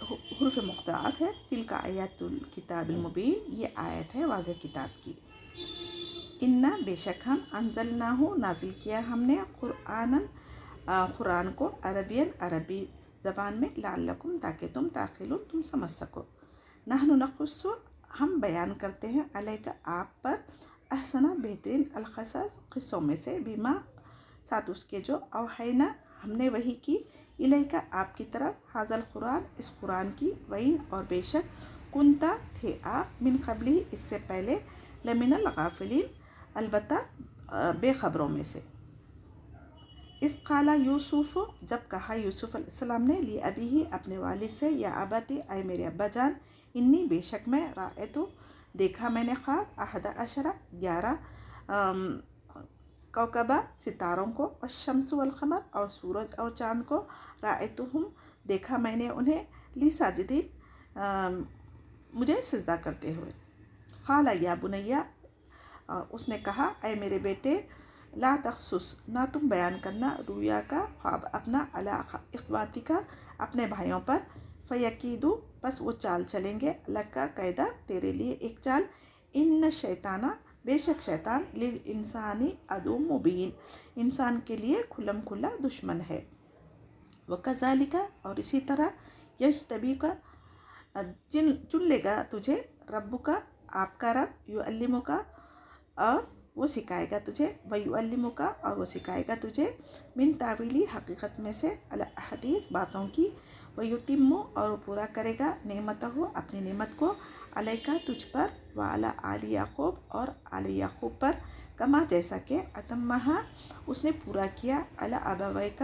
حروف مقطعات ہے. تلک آیات الکتاب المبین، یہ آیت ہے واضح کتاب کی. انا، بے شک ہم، انزلناہ، نازل کیا ہم نے، قرآن کو، عربی زبان میں، لعلکم، تاکہ تم تعقلون، تم سمجھ سکو. نحن نقص، ہم بیان کرتے ہیں، علیک، آپ پر، احسن، بہترین، القصص، قصوں میں سے، بما، ساتھ اس کے جو، اوحینا، ہم نے وحی کی، الیک، آپ کی طرف، ھذا القرآن، اس قرآن کی، وعین، اور بے شک، کنتا، تھے آپ، من قبلہ، اس سے پہلے، لمن الغافلین، البتہ بے خبروں میں سے. اذ قال یوسف، جب کہا یوسف علیہ السلام نے، لی ابیہ، اپنے والد سے، یا ابتی، اے میرے ابا جان، انی، بے شک میں، رأیت، دیکھا میں نے، خواب، 11، 11 کوکبہ، ستاروں کو، والشمس والقمر، اور سورج اور چاند کو، رأیتہم، دیکھا میں نے انہیں، لی ساجدین، مجھے سجدہ کرتے ہوئے. قال یا بنی، اس نے کہا، اے میرے بیٹے، لا تقصص، نہ تم بیان کرنا، رویا کا، خواب اپنا، علی اخواتک، اپنے بھائیوں پر، فیکیدو، بس وہ چال چلیں گے، لکا، قیدا، تیرے لیے ایک چال، ان شیطان، بے شک شیطان، للانسانی، عدو مبین، انسان کے لیے کھلم کھلا دشمن ہے. وکذالک، اور اسی طرح، یجتبیک، چن لے گا تجھے، ربک، آپ کا رب، یعلمک، اور وہ سکھائے گا تجھے، ویعلمک، اور وہ سکھائے گا تجھے، من تاویلی، حقیقت میں سے، الاحادیث، باتوں کی، ویتم، اور وہ پورا کرے گا، نعمتہ، اپنی نعمت کو، علیکا، تجھ پر، وعلی آل یعقوب، اور آل یعقوب پر، کما، جیسا کہ، اتمہا، اس نے پورا کیا، علی ابویک،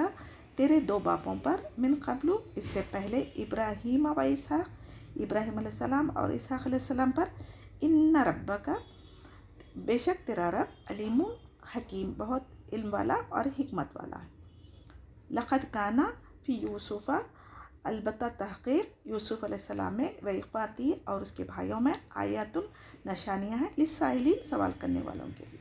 تیرے دو باپوں پر، من قبل، اس سے پہلے، ابراہیم و اسحاق، ابراہیم علیہ السلام اور اسحاق علیہ السلام پر، ان ربک، بے شک تیرا رب، علیم، حکیم، بہت علم والا اور حکمت والا ہے. لقد کان فی یوسف، البتہ تحقیق، یوسف علیہ السلام میں، و اخواتی، اور اس کے بھائیوں میں، آیات، نشانیاں ہیں، للسائلین، سوال کرنے والوں کے لیے.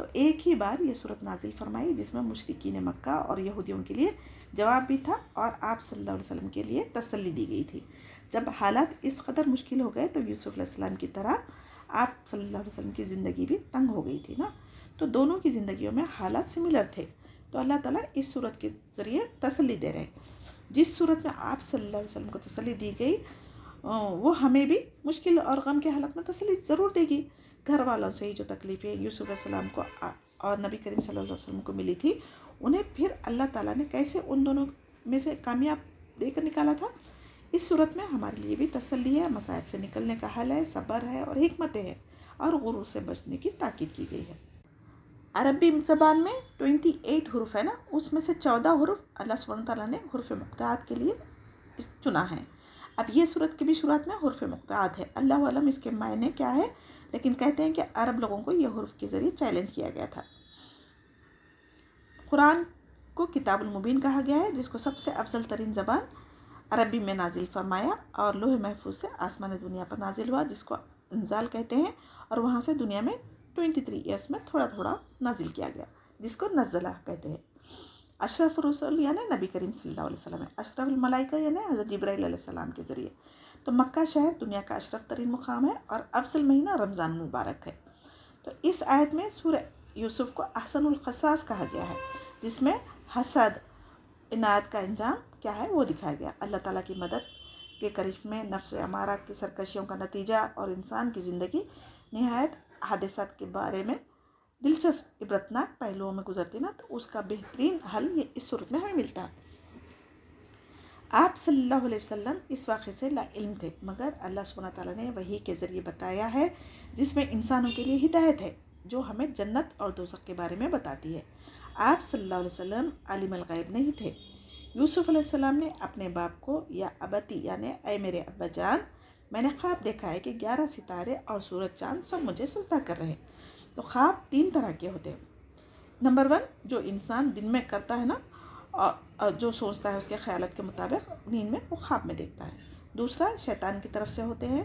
تو ایک ہی بار یہ صورت نازل فرمائی جس میں مشرکین مکہ اور یہودیوں کے لیے جواب بھی تھا اور آپ صلی اللہ علیہ وسلم کے لیے تسلی دی گئی تھی۔ جب حالات اس قدر مشکل ہو گئے تو یوسف علیہ السلام کی طرح آپ صلی اللہ علیہ وسلم کی زندگی بھی تنگ ہو گئی تھی نا، تو دونوں کی زندگیوں میں حالات سملر تھے۔ تو اللہ تعالیٰ اس صورت کے ذریعے تسلی دے رہے ہیں۔ جس صورت میں آپ صلی اللہ علیہ وسلم کو تسلی دی گئی وہ ہمیں بھی مشکل اور غم کے حالت میں تسلی ضرور دے گی۔ گھر والوں سے ہی جو تکلیفیں یوسف علیہ السلام کو اور نبی کریم صلی اللہ علیہ وسلم کو ملی تھی، انہیں پھر اللہ تعالیٰ نے کیسے ان دونوں میں سے کامیاب دے کر نکالا تھا، اس صورت میں ہمارے لیے بھی تسلی ہے، مصائب سے نکلنے کا حل ہے، صبر ہے اور حکمتیں ہیں، اور غرور سے بچنے کی تاکید کی گئی ہے۔ عربی زبان میں 28 حروف ہے نا، اس میں سے 14 حروف اللہ سبحانہ تعالیٰ نے حروف مقطعات کے لیے چنا ہے۔ اب یہ صورت کی بھی شروعات میں حروف مقطعات ہے، اللہ علم اس کے معنی کیا ہے، لیکن کہتے ہیں کہ عرب لوگوں کو یہ حروف کے ذریعے چیلنج کیا گیا تھا۔ قرآن کو کتاب المبین کہا گیا ہے، جس کو سب سے افضل ترین زبان عربی میں نازل فرمایا اور لوح محفوظ سے آسمان دنیا پر نازل ہوا، جس کو انزال کہتے ہیں، اور وہاں سے دنیا میں 23 ایئرس میں تھوڑا تھوڑا نازل کیا گیا، جس کو نزلہ کہتے ہیں۔ اشرف الرسل یعنی نبی کریم صلی اللہ علیہ وسلم ہے، اشرف الملائکہ یعنی حضرت جبرائیل علیہ السلام کے ذریعے۔ تو مکہ شہر دنیا کا اشرف ترین مقام ہے اور افضل مہینہ رمضان مبارک ہے۔ تو اس آیت میں سورہ یوسف کو احسن القصاص کہا گیا ہے، جس میں حسد، عناد کا انجام کیا ہے وہ دکھایا گیا، اللہ تعالیٰ کی مدد کے قریب میں نفس امارہ کی سرکشیوں کا نتیجہ اور انسان کی زندگی نہایت حادثات کے بارے میں دلچسپ عبرتناک پہلوؤں میں گزرتی نا، تو اس کا بہترین حل یہ اس صورت میں ہمیں ملتا۔ آپ صلی اللہ علیہ وسلم اس واقعے سے لا علم تھے، مگر اللہ سبحانہ تعالیٰ نے وحی کے ذریعے بتایا ہے، جس میں انسانوں کے لیے ہدایت ہے، جو ہمیں جنت اور دوزخ کے بارے میں بتاتی ہے۔ آپ صلی اللہ علیہ وسلم عالم الغیب نہیں تھے۔ یوسف علیہ السلام نے اپنے باپ کو یا ابتی یعنی اے میرے ابا جان، میں نے خواب دیکھا ہے کہ 11 ستارے اور سورج چاند سب مجھے سجدہ کر رہے ہیں۔ تو خواب 3 طرح کے ہوتے ہیں۔ نمبر 1، جو انسان دن میں کرتا ہے نا، اور جو سوچتا ہے اس کے خیالات کے مطابق نیند میں وہ خواب میں دیکھتا ہے۔ دوسرا شیطان کی طرف سے ہوتے ہیں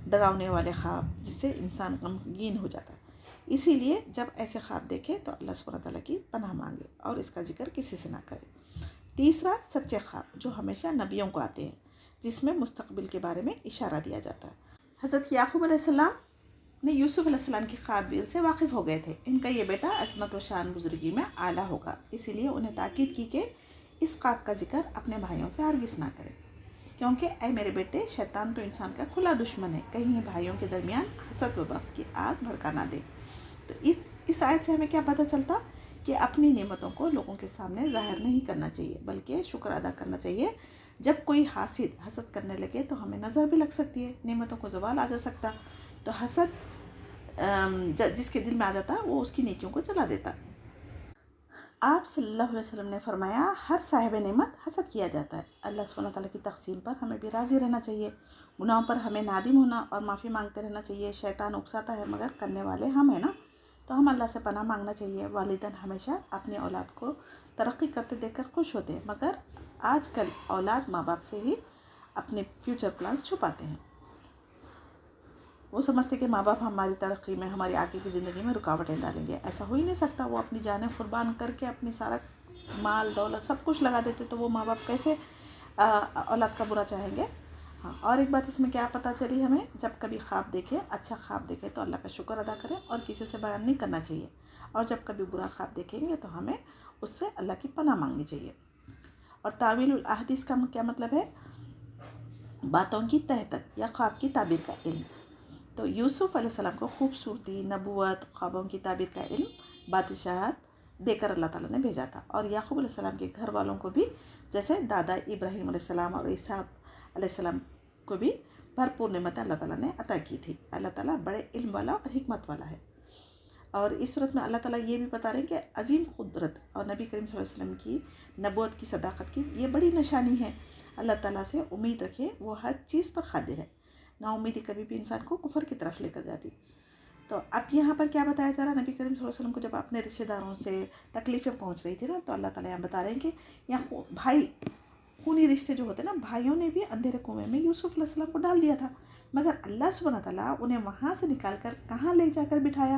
ڈراؤنے والے خواب، جس سے انسان غمگین ہو جاتا ہے۔ اسی لیے جب ایسے خواب دیکھے تو اللہ سبحانہ تعالیٰ کی پناہ مانگے اور اس کا ذکر کسی سے نہ کرے۔ تیسرا سچے خواب، جو ہمیشہ نبیوں کو آتے ہیں، جس میں مستقبل کے بارے میں اشارہ دیا جاتا ہے۔ حضرت یعقوب علیہ السلام نے یوسف علیہ السلام کی خوابیر سے واقف ہو گئے تھے، ان کا یہ بیٹا عظمت و شان بزرگی میں اعلیٰ ہوگا، اسی لیے انہیں تاکید کی کہ اس خواب کا ذکر اپنے بھائیوں سے ہرگز نہ کرے، کیونکہ اے میرے بیٹے، شیطان تو انسان کا کھلا دشمن ہے، کہیں بھائیوں کے درمیان حسد و بغض کی آگ بھڑکا نہ دے۔ تو اس آیت سے ہمیں کیا پتہ چلتا کہ اپنی نعمتوں کو لوگوں کے سامنے ظاہر نہیں کرنا چاہیے، بلکہ شکر ادا کرنا چاہیے۔ جب کوئی حسد کرنے لگے تو ہمیں نظر بھی لگ سکتی ہے، نعمتوں کو زوال آ جا سکتا، تو حسد جس کے دل میں آ جاتا وہ اس کی نیکیوں کو جلا دیتا۔ آپ صلی اللہ علیہ وسلم نے فرمایا، ہر صاحب نعمت حسد کیا جاتا ہے۔ اللہ سبحانہ تعالیٰ کی تقسیم پر ہمیں بھی راضی رہنا چاہیے، گناہوں پر ہمیں نادم ہونا اور معافی مانگتے رہنا چاہیے۔ شیطان اکساتا ہے مگر کرنے والے ہم ہیں نا، تو ہم اللہ سے پناہ مانگنا چاہیے۔ والدین ہمیشہ اپنی اولاد کو ترقی کرتے دیکھ کر خوش ہوتے ہیں، مگر آج کل اولاد ماں باپ سے ہی اپنے فیوچر پلانز چھپاتے ہیں۔ وہ سمجھتے کہ ماں باپ ہماری ترقی میں، ہماری آگے کی زندگی میں رکاوٹیں ڈالیں گے، ایسا ہو ہی نہیں سکتا۔ وہ اپنی جانیں قربان کر کے اپنی سارا مال دولت سب کچھ لگا دیتے، تو وہ ماں باپ کیسے اولاد کا برا چاہیں گے؟ ہاں، اور ایک بات اس میں کیا پتہ چلی ہمیں، جب کبھی خواب دیکھیں، اچھا خواب دیکھیں تو اللہ کا شکر ادا کریں اور کسی سے بیان نہیں کرنا چاہیے، اور جب کبھی برا خواب دیکھیں گے تو ہمیں اس سے اللہ کی پناہ مانگنی چاہیے۔ اور تعویل الاحادیث کا کیا مطلب ہے؟ باتوں کی تہ تک یا خواب کی تعبیر کا علم۔ تو یوسف علیہ السلام کو خوبصورتی، نبوت، خوابوں کی تعبیر کا علم، بادشاہت دے کر اللہ تعالیٰ نے بھیجا تھا، اور یعقوب علیہ السلام کے گھر والوں کو بھی، جیسے دادا ابراہیم علیہ السلام اور عیسیٰ علیہ السلام کو بھی بھرپور نعمتیں اللہ تعالیٰ نے عطا کی تھی۔ اللہ تعالیٰ بڑے علم والا اور حکمت والا ہے۔ اور اس صورت میں اللہ تعالیٰ یہ بھی بتا رہے ہیں کہ عظیم قدرت اور نبی کریم صلی اللہ علیہ وسلم کی نبوت کی صداقت کی یہ بڑی نشانی ہے۔ اللہ تعالیٰ سے امید رکھیں، وہ ہر چیز پر قادر ہے۔ نا امیدی کبھی بھی انسان کو کفر کی طرف لے کر جاتی۔ تو اب یہاں پر کیا بتایا جا رہا ہے، نبی کریم صلی اللہ علیہ وسلم کو جب اپنے رشتہ داروں سے تکلیفیں پہنچ رہی تھی نا، تو اللہ تعالیٰ یہاں بتا رہے ہیں کہ یہاں بھائی، خونی رشتے جو ہوتے ہیں نا، بھائیوں نے بھی اندھیرے کنویں میں یوسف علیہ السلام کو ڈال دیا تھا، مگر اللہ سبحانہ تعالیٰ انہیں وہاں سے نکال کر کہاں لے جا کر بٹھایا؟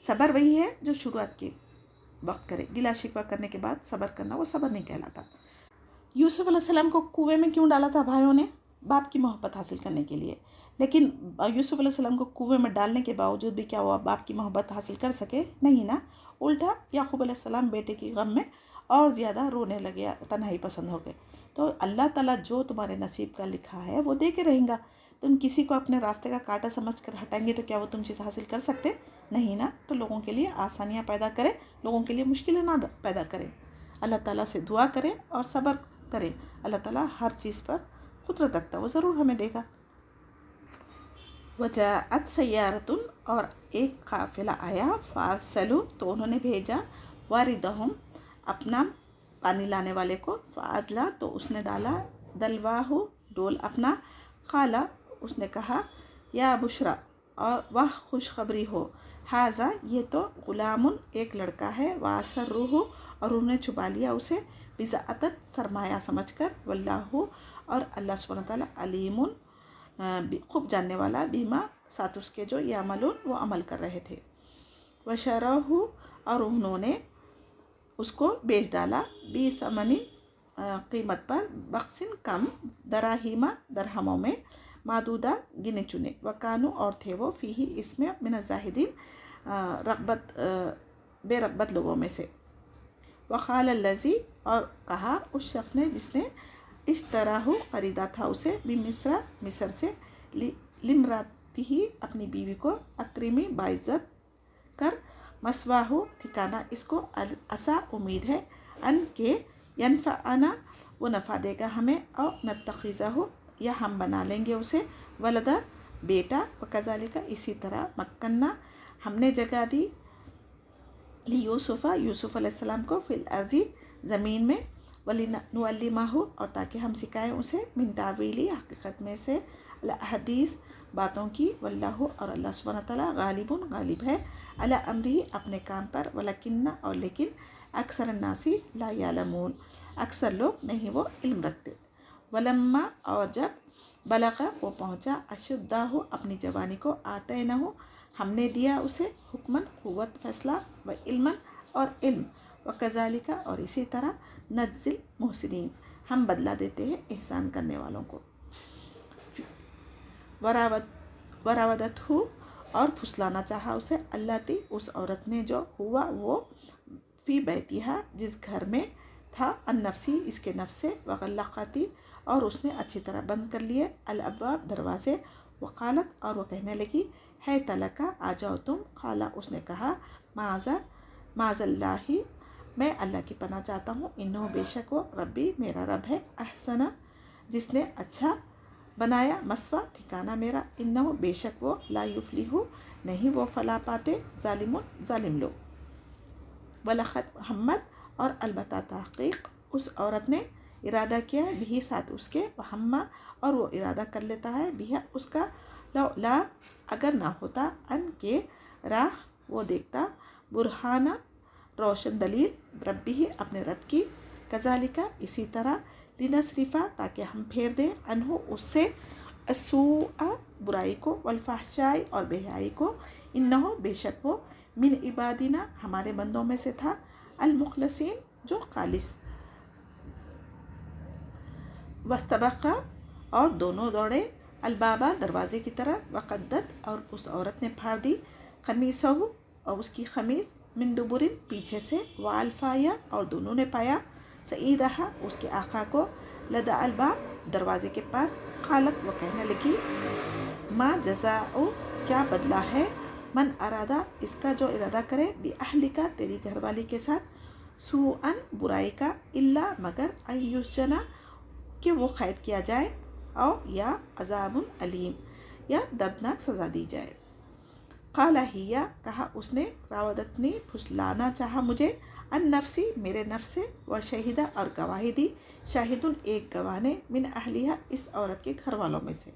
صبر وہی ہے جو شروعات کے وقت کرے. گلا شکوہ کرنے کے بعد صبر کرنا وہ صبر نہیں کہلاتا. یوسف علیہ السلام کو کنویں میں کیوں ڈالا تھا بھائیوں نے؟ باپ کی محبت حاصل کرنے کے لیے. لیکن یوسف علیہ السلام کو کنویں میں ڈالنے کے باوجود بھی کیا ہوا؟ باپ کی محبت حاصل کر سکے؟ نہیں نا. الٹا یعقوب علیہ السلام بیٹے کی غم میں اور زیادہ رونے لگے، تنہائی پسند ہو گئے. تو اللہ تعالیٰ جو تمہارے نصیب کا لکھا ہے وہ دے کے رہیں گا. تم کسی کو اپنے راستے کا کانٹا سمجھ کر ہٹائیں گے تو کیا وہ تم چیز حاصل کر سکتے؟ نہیں نا. تو لوگوں کے لیے آسانیاں پیدا کرے، لوگوں کے لیے مشکلیں نہ پیدا کرے. اللہ تعالیٰ سے دعا کرے اور صبر کرے. اللہ تعالیٰ ہر چیز پر قدرت رکھتا، وہ ضرور ہمیں دے گا. وجاءت سیارۃ، اور ایک قافلہ آیا، فارسلوا، تو انہوں نے بھیجا، واردہم، اپنا پانی لانے والے کو، فادلا، تو اس نے ڈالا، دلواہ، ڈول اپنا، قالا، اس نے کہا، یا بشرا، اور وہ خوشخبری ہو، ہاذا، یہ تو، غلام، ایک لڑکا ہے، واسروہ، اور انہوں نے چھپا لیا اسے، بضاعتن، سرمایہ سمجھ کر، واللہ، اور اللہ سبحانہ تعالیٰ، علیم، خوب جاننے والا، بیما، ساتھ اس کے جو یعملون، وہ عمل کر رہے تھے. وشروہ، اور انہوں نے اس کو بیچ ڈالا، بثمن، قیمت پر، بخسن، کم، دراہیمہ، درہموں میں، معدودہ، گنے چنے، وکانو، اور تھے وہ، فیہ، اس میں، من الزاہدین، رغبت، بے رغبت لوگوں میں سے. وقال الذی، اور کہا اس شخص نے جس نے اشتراہ، خریدا تھا اسے، بمصر، مصر سے، لامرأتہ، اپنی بیوی کو، اکرمی، باعزت کر، مثواہ، ٹھکانہ اس کو، عسیٰ، امید ہے، ان کہ، ینفعنا، وہ نفع دے گا ہمیں، او نتخذہ، یا ہم بنا لیں گے اسے، ولدا، بیٹا، وکذالک، اسی طرح، مکننا، ہم نے جگہ دی، لیوسف، یوسف علیہ السلام کو، فی الارض، زمین میں، ولنعلمہ، اور تاکہ ہم سکھائیں اسے، من تاویل، حقیقت میں سے، الاحادیث، باتوں کی، واللہ، اور اللہ سبحانہ تعالیٰ، غالب، غالب ہے، علی امرہ، اپنے کام پر، ولکن، اور لیکن، اکثر الناس لا یعلمون، اکثر لوگ نہیں وہ علم رکھتے. ولما، اور جب، بلغ، وہ پہنچا، اشدہ، اپنی جوانی کو، آتینہ، ہم نے دیا اسے، حکمن، قوت، فیصلہ، و علمن، اور علم، وکذالک، اور اسی طرح، نجزی المحسنین، ہم بدلہ دیتے ہیں احسان کرنے والوں کو. وراودتہ، اور پھسلانا چاہا اسے، اللاتی، اس عورت نے جو، ہوا وہ، فی بیتہا، جس گھر میں تھا، عن نفسی، اس کے نفس سے، وغلقت، اور اس نے اچھی طرح بند کر لیے، الابواب، دروازے، وقالت، اور وہ کہنے لگی، حیت لک، آ جاؤ تم، قالا، اس نے کہا، معاذ اللہ، میں اللہ کی پناہ چاہتا ہوں، انہ، بے شک وہ، ربی، میرا رب ہے، احسن، جس نے اچھا بنایا، مثویٰ، ٹھکانہ میرا، انہ، بے شک وہ، لا یفلح، نہیں وہ فلاح پاتے، ظالمون، ظالم لوگ. ولقد ہمت، اور البتہ تحقیق، اس عورت نے ارادہ کیا، بھی، ساتھ اس کے، وہما، اور وہ ارادہ کر لیتا ہے، بھی، اس کا، لا، اگر نہ ہوتا، ان کے، راہ، وہ دیکھتا، برہانہ، روشن دلیل، ربی، اپنے رب کی، کذالک، اسی طرح، لنصرف، تاکہ ہم پھیر دیں، عنہ، اس سے، السوء، برائی کو، والفحشاء، اور بے حیائی کو، انہ، بے شک وہ، من عبادنا، ہمارے بندوں میں سے تھا، المخلصین، جو خالص. واستبقا، اور دونوں دوڑے، البابا، دروازے کی طرف، وقدت، اور اس عورت نے پھاڑ دی، قمیصہ، اور اس کی قمیص، من دبر، پیچھے سے، والفایا، اور دونوں نے پایا، سعیدہ، اس کے آقا کو، لدى الباب، دروازے کے پاس، قالت، وہ کہنے لگی، ما جزاء، کیا بدلہ ہے، من ارادہ، اس کا جو ارادہ کرے، باہلک، تیری گھر والی کے ساتھ، سوءا، برائی کا، الا، مگر، ان یسجن، کہ وہ قید کیا جائے، او، یا، عذاب علیم، یا دردناک سزا دی جائے. قال ہی، کہا اس نے، راودتنی، پھسلانا چاہا مجھے، عن نفسی، میرے نفس سے، وشہدہ، اور گواہی دی، شاہدن، ایک گواہ نے، من اہلیہ، اس عورت کے گھر والوں میں سے،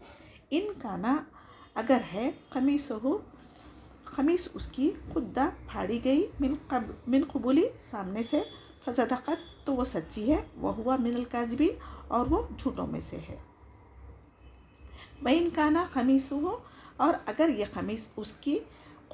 ان کانا، اگر ہے، قمیصہ، قمیص اس کی، قدہ، پھاڑی گئی، من قبلی، سامنے سے، فصدقت، تو وہ سچی ہے، وہو، من الکاذبین، اور وہ جھوٹوں میں سے ہے. وَإِنْ كَانَ قَمِيصُهُ، اور اگر یہ قمیص اس کی،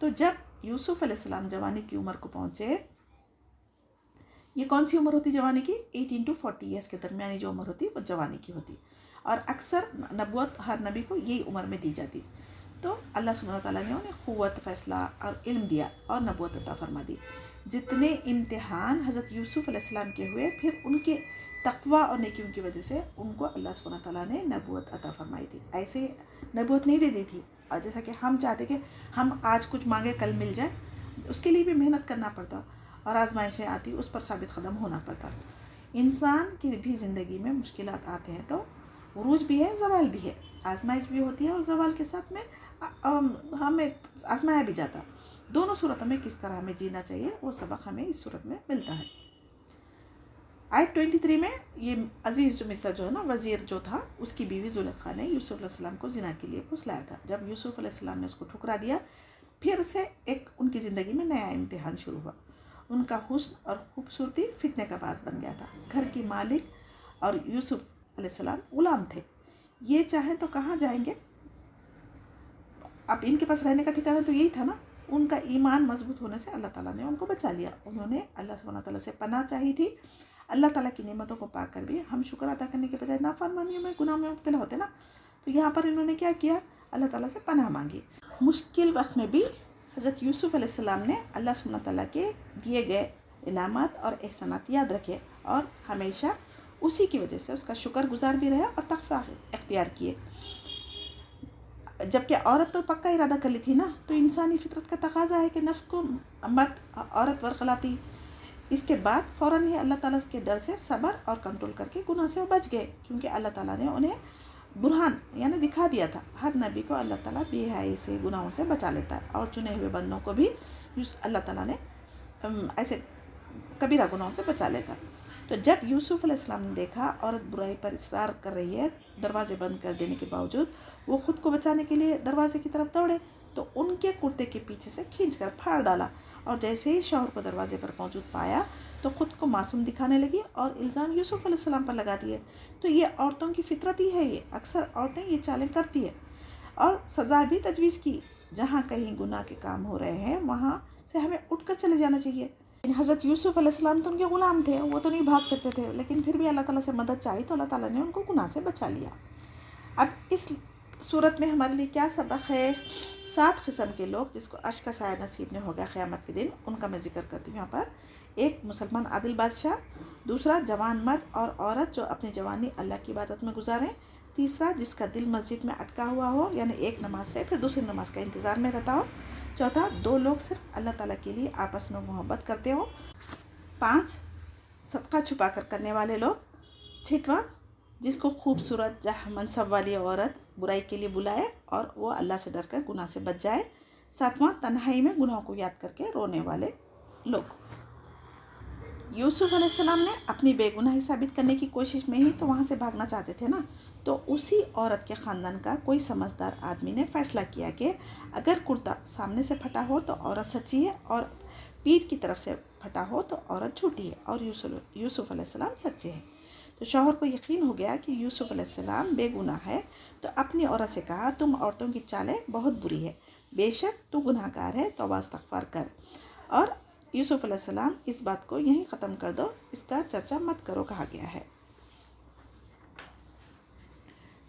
تو جب یوسف علیہ السلام جوانی کی عمر کو پہنچے، یہ کون سی عمر ہوتی جوانی کی؟ 18 to 40 ایئرس کے درمیانی جو عمر ہوتی وہ جوانی کی ہوتی، اور اکثر نبوت ہر نبی کو یہی عمر میں دی جاتی. تو اللہ سبحانہ و تعالیٰ نے انہیں قوت، فیصلہ اور علم دیا اور نبوت عطا فرما دی. جتنے امتحان حضرت یوسف علیہ السلام کے ہوئے، پھر ان کے تقوی اور نیکیوں کی وجہ سے ان کو اللہ سبحانہ و تعالیٰ نے نبوت عطا فرمائی تھی. ایسے نبوت نہیں دے دی تھی، اور جیسا کہ ہم چاہتے کہ ہم آج کچھ مانگے کل مل جائے، اس کے لیے بھی محنت کرنا پڑتا اور آزمائشیں آتی، اس پر ثابت قدم ہونا پڑتا. انسان کی بھی زندگی میں مشکلات آتے ہیں تو عروج بھی ہے، زوال بھی ہے، آزمائش بھی ہوتی ہے، اور زوال کے ساتھ میں ہمیں آزمایا بھی جاتا. دونوں صورتوں میں کس طرح ہمیں جینا چاہیے وہ سبق ہمیں اس صورت میں ملتا ہے. آیت 23 میں یہ عزیز جو مصر جو ہے نا، وزیر جو تھا، اس کی بیوی زلیخا نے یوسف علیہ السلام کو زنا کے لیے پھسلایا تھا. جب یوسف علیہ السلام نے اس کو ٹھکرا دیا، پھر سے ایک ان کی زندگی میں نیا امتحان شروع ہوا. ان کا حسن اور خوبصورتی فتنے کا باعث بن گیا تھا. گھر کی مالک اور یوسف علیہ السلام غلام تھے. یہ چاہیں تو کہاں جائیں گے؟ اب ان کے پاس رہنے کا ٹھکانہ تو یہی تھا نا. ان کا ایمان مضبوط ہونے سے اللہ تعالیٰ نے ان کو بچا لیا. انہوں نے اللہ سبحانہ تعالیٰ سے پناہ چاہی تھی. اللہ تعالیٰ کی نعمتوں کو پا کر بھی ہم شکر ادا کرنے کے بجائے نافرمانیوں میں، گناہ میں مبتلا ہوتے نا. تو یہاں پر انہوں نے کیا کیا؟ اللہ تعالیٰ سے پناہ مانگی. مشکل وقت میں بھی حضرت یوسف علیہ السلام نے اللہ سبحانہ تعالیٰ کے دیے گئے انعامات اور احسانات یاد رکھے، اور ہمیشہ اسی کی وجہ سے اس کا شکر گزار بھی رہے اور تقویٰ اختیار کیے. جبکہ عورت تو پکا ارادہ کر لی تھی نا، تو انسانی فطرت کا تقاضا ہے کہ نفس کو مرد عورت ورغلاتی. اس کے بعد فوراً ہی اللہ تعالیٰ کے ڈر سے صبر اور کنٹرول کر کے گناہ سے وہ بچ گئے، کیونکہ اللہ تعالیٰ نے انہیں برہان یعنی دکھا دیا تھا. ہر نبی کو اللہ تعالیٰ بے حیائی سے، گناہوں سے بچا لیتا ہے، اور چنے ہوئے بندوں کو بھی اللہ تعالیٰ نے ایسے کبیرہ گناہوں سے بچا لیتا. تو جب یوسف علیہ السلام نے دیکھا عورت برائی پر اصرار کر رہی ہے، دروازے بند کر دینے کے باوجود وہ خود کو بچانے کے لیے دروازے کی طرف دوڑے، تو ان کے کرتے کے پیچھے سے کھینچ کر پھاڑ ڈالا، اور جیسے ہی شوہر کو دروازے پر موجود پایا تو خود کو معصوم دکھانے لگی اور الزام یوسف علیہ السلام پر لگا دیے. تو یہ عورتوں کی فطرت ہی ہے. یہ اکثر عورتیں یہ چالیں کرتی ہیں، اور سزا بھی تجویز کی. جہاں کہیں گناہ کے کام ہو رہے ہیں وہاں سے ہمیں اٹھ کر چلے جانا چاہیے. حضرت یوسف علیہ السلام تو ان کے غلام تھے، وہ تو نہیں بھاگ سکتے تھے، لیکن پھر بھی اللہ تعالیٰ سے مدد چاہی تو اللہ تعالیٰ نے ان کو گناہ سے بچا لیا. اب اس صورت میں ہمارے لیے کیا سبق ہے؟ 7 قسم کے لوگ جس کو عرش کا سایہ نصیب نہیں ہوگا قیامت کے دن، ان کا میں ذکر کرتی ہوں یہاں پر. ایک مسلمان عادل بادشاہ، دوسرا جوان مرد اور عورت جو اپنی جوانی اللہ کی عبادت میں گزاریں، تیسرا جس کا دل مسجد میں اٹکا ہوا ہو، یعنی ایک نماز سے پھر دوسری نماز کا انتظار میں رہتا ہو، چوتھا 2 لوگ صرف اللہ تعالیٰ کے لیے آپس میں محبت کرتے ہوں، 5 صدقہ چھپا کر کرنے والے لوگ، 6واں جس کو خوبصورت جہ منصب والی عورت برائی کے لیے بلائے اور وہ اللہ سے ڈر کر گناہ سے بچ جائے، 7واں تنہائی میں گناہوں کو یاد کر کے رونے والے لوگ. یوسف علیہ السلام نے اپنی بے گناہی ثابت کرنے کی کوشش میں ہی تو وہاں سے بھاگنا چاہتے تھے نا. تو اسی عورت کے خاندان کا کوئی سمجھدار آدمی نے فیصلہ کیا کہ اگر کرتا سامنے سے پھٹا ہو تو عورت سچی ہے، اور پیٹھ کی طرف سے پھٹا ہو تو عورت جھوٹی ہے، اور یوسف علیہ السلام سچے ہیں. تو شوہر کو یقین ہو گیا کہ یوسف علیہ السلام بے گناہ ہے، تو اپنی عورت سے کہا تم عورتوں کی چالیں بہت بری ہے، بے شک تو گناہ گار ہے، توبہ استغفار کر. اور یوسف علیہ السلام اس بات کو یہیں ختم کر دو، اس کا چرچا مت کرو کہا گیا ہے.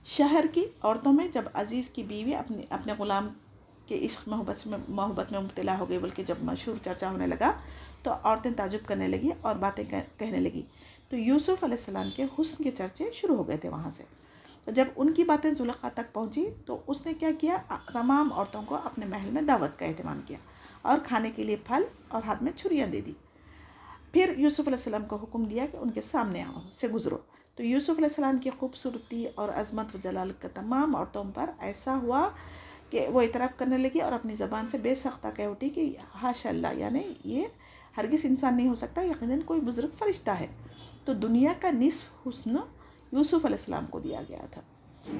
شہر کی عورتوں میں جب عزیز کی بیوی اپنے غلام کے عشق محبت میں مبتلا ہو گئی، بلکہ جب مشہور چرچا ہونے لگا تو عورتیں تعجب کرنے لگی اور باتیں کہنے لگی. تو یوسف علیہ السلام کے حسن کے چرچے شروع ہو گئے تھے وہاں سے. تو جب ان کی باتیں زلیخا تک پہنچی تو اس نے کیا کیا، تمام عورتوں کو اپنے محل میں دعوت کا اہتمام کیا اور کھانے کے لیے پھل اور ہاتھ میں چھریاں دے دی. پھر یوسف علیہ السلام کو حکم دیا کہ ان کے سامنے آؤ، سے گزرو. تو یوسف علیہ السلام کی خوبصورتی اور عظمت و جلال کا تمام عورتوں پر ایسا ہوا کہ وہ اعتراف کرنے لگی اور اپنی زبان سے بے سختہ کہہ اٹھی کہ حاشا اللہ، یعنی یہ ہرگز انسان نہیں ہو سکتا، یقیناً کوئی بزرگ فرشتہ ہے. تو دنیا کا نصف حسن یوسف علیہ السلام کو دیا گیا تھا.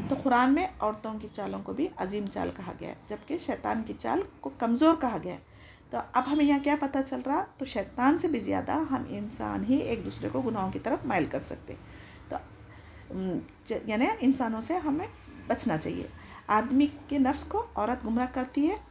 تو قرآن میں عورتوں کی چالوں کو بھی عظیم چال کہا گیا ہے، جبکہ شیطان کی چال کو کمزور کہا گیا ہے. تو اب ہمیں یہاں کیا پتہ چل رہا؟ تو شیطان سے بھی زیادہ ہم انسان ہی ایک دوسرے کو گناہوں کی طرف مائل کر سکتے. تو یعنی انسانوں سے ہمیں بچنا چاہیے. آدمی کے نفس کو عورت گمراہ کرتی ہے.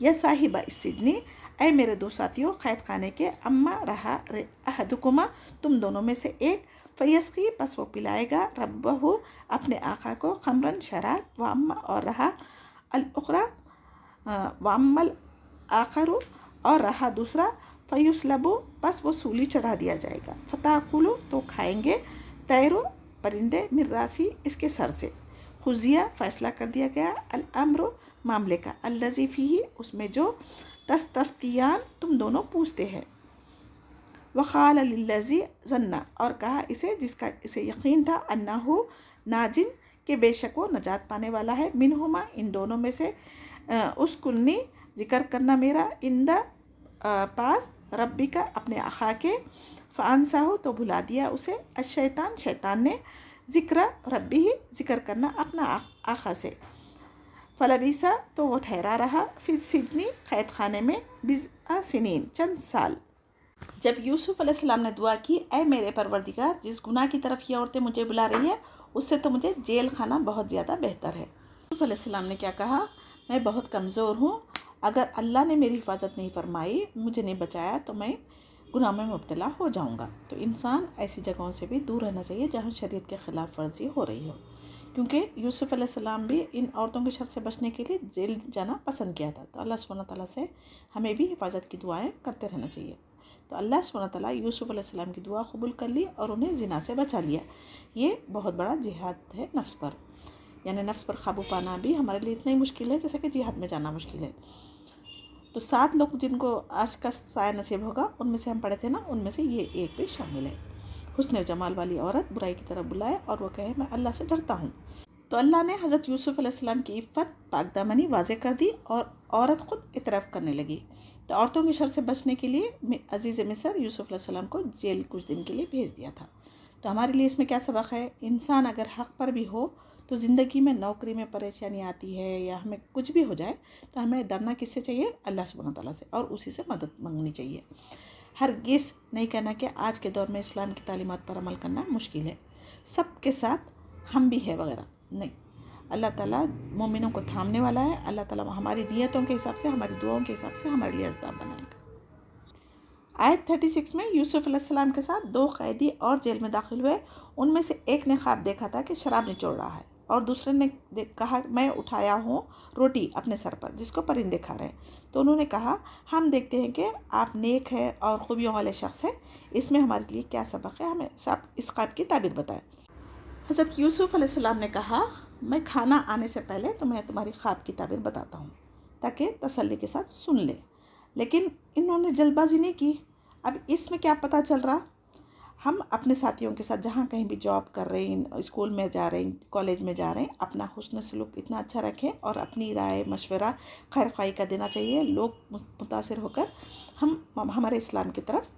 یا صاحب السجن، اے میرے دو ساتھیوں قید خانے کے، اما رہا احدکما، تم دونوں میں سے ایک، فیسقی، پس وہ پلائے گا، ربہ، اپنے آقا کو، خمرن، شراب، واما، اور رہا الاخری، واما الاخر، اور رہا دوسرا، فیسلب، پس وہ سولی چڑھا دیا جائے گا، فتاکلو، تو کھائیں گے، طیرو، پرندے، من راسی، اس کے سر سے، خزیہ، فیصلہ کر دیا گیا، الامر، معاملے کا، الذی فیہ، اس میں جو، تستفتیان، تم دونوں پوچھتے ہیں، وقال للذی ظن، اور کہا اسے جس کا اسے یقین تھا، انہ ناجن، کہ بے شک وہ نجات پانے والا ہے، منہما، ان دونوں میں سے، اسکنی، ذکر کرنا میرا، اندہ، پاس، ربی کا، اپنے آقا کے، فانساہ، تو بھلا دیا اسے، الشیطان، شیطان نے، ذکر ربی، ذکر کرنا اپنا آقا سے، فلبیسا، تو وہ ٹھہرا رہا، فی السجن، قید خانے میں، بضع سنین، چند سال۔ جب یوسف علیہ السلام نے دعا کی، اے میرے پروردگار، جس گناہ کی طرف یہ عورتیں مجھے بلا رہی ہیں اس سے تو مجھے جیل خانہ بہت زیادہ بہتر ہے۔ یوسف علیہ السلام نے کیا کہا، میں بہت کمزور ہوں، اگر اللہ نے میری حفاظت نہیں فرمائی، مجھے نہیں بچایا، تو میں گناہ میں مبتلا ہو جاؤں گا۔ تو انسان ایسی جگہوں سے بھی دور رہنا چاہیے جہاں شریعت کے خلاف ورزی ہو رہی ہو، کیونکہ یوسف علیہ السلام بھی ان عورتوں کے شر سے بچنے کے لیے جیل جانا پسند کیا تھا۔ تو اللہ سبحانہ تعالیٰ سے ہمیں بھی حفاظت کی دعائیں کرتے رہنا چاہیے۔ تو اللہ سبحانہ تعالیٰ یوسف علیہ السلام کی دعا قبول کر لی اور انہیں زنا سے بچا لیا۔ یہ بہت بڑا جہاد ہے نفس پر، یعنی نفس پر قابو پانا بھی ہمارے لیے اتنا ہی مشکل ہے جیسا کہ جہاد میں جانا مشکل ہے۔ تو 7 لوگ جن کو عرش کا سایہ نصیب ہوگا، ان میں سے ہم پڑھے تھے نا، ان میں سے یہ ایک بھی شامل ہے۔ حسن و جمال والی عورت برائی کی طرف بلائے اور وہ کہے میں اللہ سے ڈرتا ہوں۔ تو اللہ نے حضرت یوسف علیہ السلام کی عفت، پاک دامنی واضح کر دی اور عورت خود اعتراف کرنے لگی۔ تو عورتوں کی شر سے بچنے کے لیے عزیز مصر یوسف علیہ السلام کو جیل کچھ دن کے لیے بھیج دیا تھا۔ تو ہمارے لیے اس میں کیا سبق ہے، انسان اگر حق پر بھی ہو تو زندگی میں نوکری میں پریشانی آتی ہے یا ہمیں کچھ بھی ہو جائے تو ہمیں ڈرنا کس سے چاہیے، اللہ سبحانہ تعالیٰ سے، اور اسی سے مدد مانگنی چاہیے۔ ہرگز نہیں کہنا کہ آج کے دور میں اسلام کی تعلیمات پر عمل کرنا مشکل ہے، سب کے ساتھ ہم بھی ہے وغیرہ، نہیں، اللہ تعالیٰ مومنوں کو تھامنے والا ہے۔ اللہ تعالیٰ ہماری نیتوں کے حساب سے، ہماری دعاؤں کے حساب سے ہمارے لیے اسباب بنائے گا۔ آیت 36 میں یوسف علیہ السلام کے ساتھ 2 قیدی اور جیل میں داخل ہوئے، ان میں سے ایک نے خواب دیکھا تھا کہ شراب نچوڑ رہا ہے، اور دوسرے نے کہا میں اٹھایا ہوں روٹی اپنے سر پر جس کو پرندے کھا رہے ہیں۔ تو انہوں نے کہا ہم دیکھتے ہیں کہ آپ نیک ہے اور خوبیوں والے شخص ہیں، اس میں ہمارے لیے کیا سبق ہے، ہمیں اس خواب کی تعبیر بتائیں۔ حضرت یوسف علیہ السلام نے کہا میں کھانا آنے سے پہلے تمہیں تمہاری خواب کی تعبیر بتاتا ہوں تاکہ تسلی کے ساتھ سن لے۔ لیکن انہوں نے جلد بازی نہیں کی۔ اب اس میں کیا پتہ چل رہا، ہم اپنے ساتھیوں کے ساتھ جہاں کہیں بھی جاب کر رہے ہیں، اسکول میں جا رہے ہیں، کالج میں جا رہے ہیں، اپنا حسن سلوک اتنا اچھا رکھیں اور اپنی رائے مشورہ خیر خواہی کا دینا چاہیے، لوگ متاثر ہو کر ہمارے اسلام کی طرف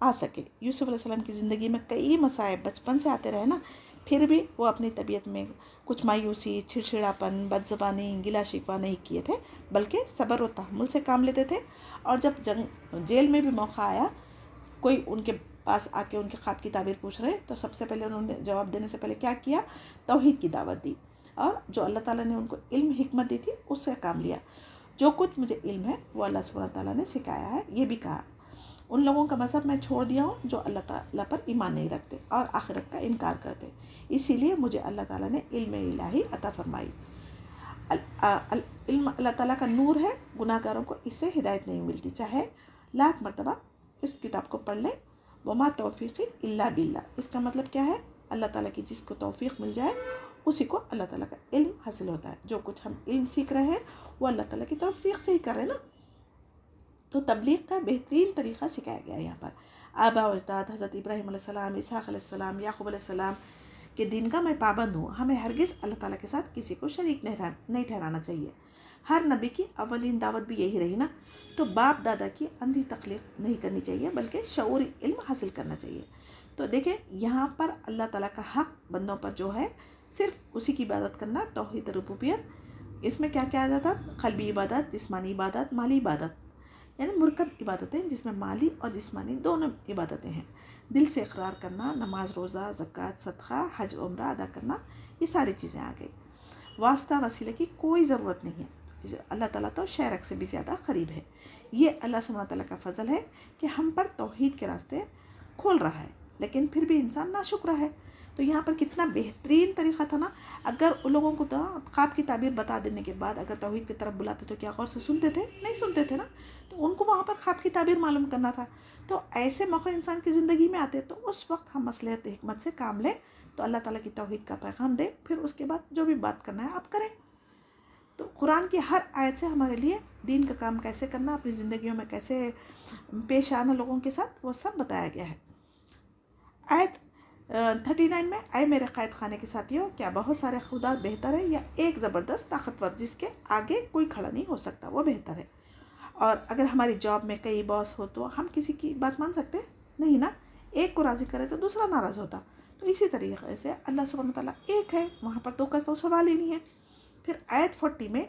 آ سکے۔ یوسف علیہ السلام کی زندگی میں کئی مصائب بچپن سے آتے رہے نا، پھر بھی وہ اپنی طبیعت میں کچھ مایوسی، چھڑچھڑاپن، بد زبانی، گلا شکوہ نہیں کیے تھے، بلکہ صبر و تحمل سے کام لیتے تھے۔ اور جب جیل میں بھی موقع آیا، کوئی ان کے پاس آ کے ان کے خواب کی تعبیر پوچھ رہے تو سب سے پہلے انہوں نے جواب دینے سے پہلے کیا کیا، توحید کی دعوت دی، اور جو اللہ تعالیٰ نے ان کو علم حکمت دی تھی اس سے کام لیا۔ جو کچھ مجھے علم ہے وہ اللہ سبحانہ تعالیٰ نے سکھایا ہے، یہ بھی کہا ان لوگوں کا مذہب میں چھوڑ دیا ہوں جو اللہ تعالیٰ پر ایمان نہیں رکھتے اور آخرت کا انکار کرتے، اسی لیے مجھے اللہ تعالیٰ نے علم الہی عطا فرمائی۔ علم اللہ تعالیٰ کا نور ہے، گناہ گاروں کو اس سے ہدایت نہیں ملتی، چاہے لاکھ مرتبہ اس کتاب کو پڑھ لیں۔ وما توفیقی الا باللہ، اس کا مطلب کیا ہے، اللہ تعالیٰ کی جس کو توفیق مل جائے اسی کو اللہ تعالیٰ کا علم حاصل ہوتا ہے۔ جو کچھ ہم علم سیکھ رہے ہیں وہ اللہ تعالیٰ کی توفیق سے ہی کر رہے ہیں نا۔ تو تبلیغ کا بہترین طریقہ سکھایا گیا ہے یہاں پر۔ آبا و اجداد حضرت ابراہیم علیہ السلام، اسحاق علیہ السلام، یعقوب علیہ السلام کے دین کا میں پابند ہوں، ہمیں ہرگز اللہ تعالیٰ کے ساتھ کسی کو شریک نہیں ٹھہرانا چاہیے۔ ہر نبی کی اولین دعوت بھی یہی رہی نا، تو باپ دادا کی اندھی تخلیق نہیں کرنی چاہیے بلکہ شعوری علم حاصل کرنا چاہیے۔ تو دیکھیں یہاں پر اللہ تعالیٰ کا حق بندوں پر جو ہے صرف اسی کی عبادت کرنا، توحید ربوبیت، اس میں کیا کیا جاتا، قلبی عبادت، جسمانی عبادت، مالی عبادت، یعنی مرکب عبادتیں جس میں مالی اور جسمانی دونوں عبادتیں ہیں۔ دل سے اقرار کرنا، نماز، روزہ، زکوٰۃ، صدقہ، حج، عمرہ ادا کرنا، یہ ساری چیزیں آ گئی۔ واسطہ وسیلے کی کوئی ضرورت نہیں ہے۔ اللہ تعالیٰ تو شرک سے بھی زیادہ قریب ہے. یہ اللہ سبحانہ تعالیٰ کا فضل ہے کہ ہم پر توحید کے راستے کھول رہا ہے، لیکن پھر بھی انسان ناشکر ہے. تو یہاں پر کتنا بہترین طریقہ تھا نا. اگر ان لوگوں کو تو خواب کی تعبیر بتا دینے کے بعد اگر توحید کی طرف بلاتے تو کیا غور سے سنتے تھے؟ نہیں سنتے تھے نا. تو ان کو وہاں پر خواب کی تعبیر معلوم کرنا تھا. تو ایسے موقع انسان کی زندگی میں آتے تو اس وقت ہم مصلحت حکمت سے کام لیں، تو اللہ تعالیٰ کی توحید کا پیغام دیں، پھر اس کے بعد جو بھی بات کرنا ہے آپ کریں. تو قرآن کی ہر آیت سے ہمارے لیے دین کا کام کیسے کرنا، اپنی زندگیوں میں کیسے پیش آنا لوگوں کے ساتھ، وہ سب بتایا گیا ہے. آیت 39 میں، اے میرے قید خانے کے ساتھیوں، کیا بہت سارے خدا بہتر ہے یا ایک زبردست طاقتور جس کے آگے کوئی کھڑا نہیں ہو سکتا، وہ بہتر ہے. اور اگر ہماری جاب میں کئی باس ہو تو ہم کسی کی بات مان سکتے نہیں نا. ایک کو راضی کرے تو دوسرا ناراض ہوتا. تو اسی طریقے سے اللہ سبحانہ تعالیٰ ایک ہے، وہاں پر دو کا تو سوال ہی نہیں ہے. پھر آیت 40 میں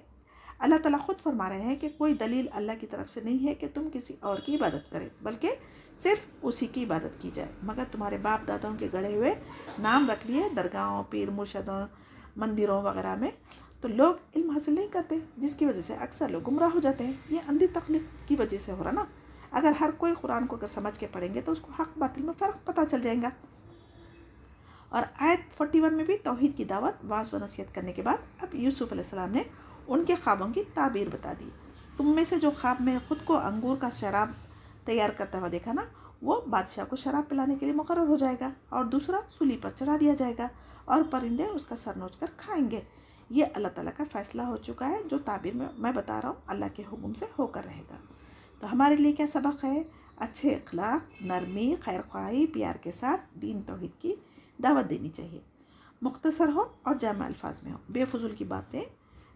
اللہ تعالیٰ خود فرما رہے ہیں کہ کوئی دلیل اللہ کی طرف سے نہیں ہے کہ تم کسی اور کی عبادت کرے، بلکہ صرف اسی کی عبادت کی جائے. مگر تمہارے باپ داداؤں کے گڑھے ہوئے نام رکھ لیے درگاہوں، پیر مرشدوں، مندروں وغیرہ میں، تو لوگ علم حاصل نہیں کرتے، جس کی وجہ سے اکثر لوگ گمراہ ہو جاتے ہیں. یہ اندھی تخلیق کی وجہ سے ہو رہا نا. اگر ہر کوئی قرآن کو اگر سمجھ کے پڑھیں گے تو اس کو حق باطل میں فرق پتہ چل جائے گا. اور آیت 41 میں بھی توحید کی دعوت، واعظ و نصیحت کرنے کے بعد اب یوسف علیہ السلام نے ان کے خوابوں کی تعبیر بتا دی. تم میں سے جو خواب میں خود کو انگور کا شراب تیار کرتا ہوا دیکھا نا، وہ بادشاہ کو شراب پلانے کے لیے مقرر ہو جائے گا، اور دوسرا سولی پر چڑھا دیا جائے گا اور پرندے اس کا سر نوچ کر کھائیں گے. یہ اللہ تعالیٰ کا فیصلہ ہو چکا ہے. جو تعبیر میں بتا رہا ہوں اللہ کے حکم سے ہو کر رہے گا. تو ہمارے لیے کیا سبق ہے؟ اچھے اخلاق، نرمی، خیر خواہی، پیار کے ساتھ دین توحید کی دعوت دینی چاہیے. مختصر ہو اور جامع الفاظ میں ہو. بے فضول کی باتیں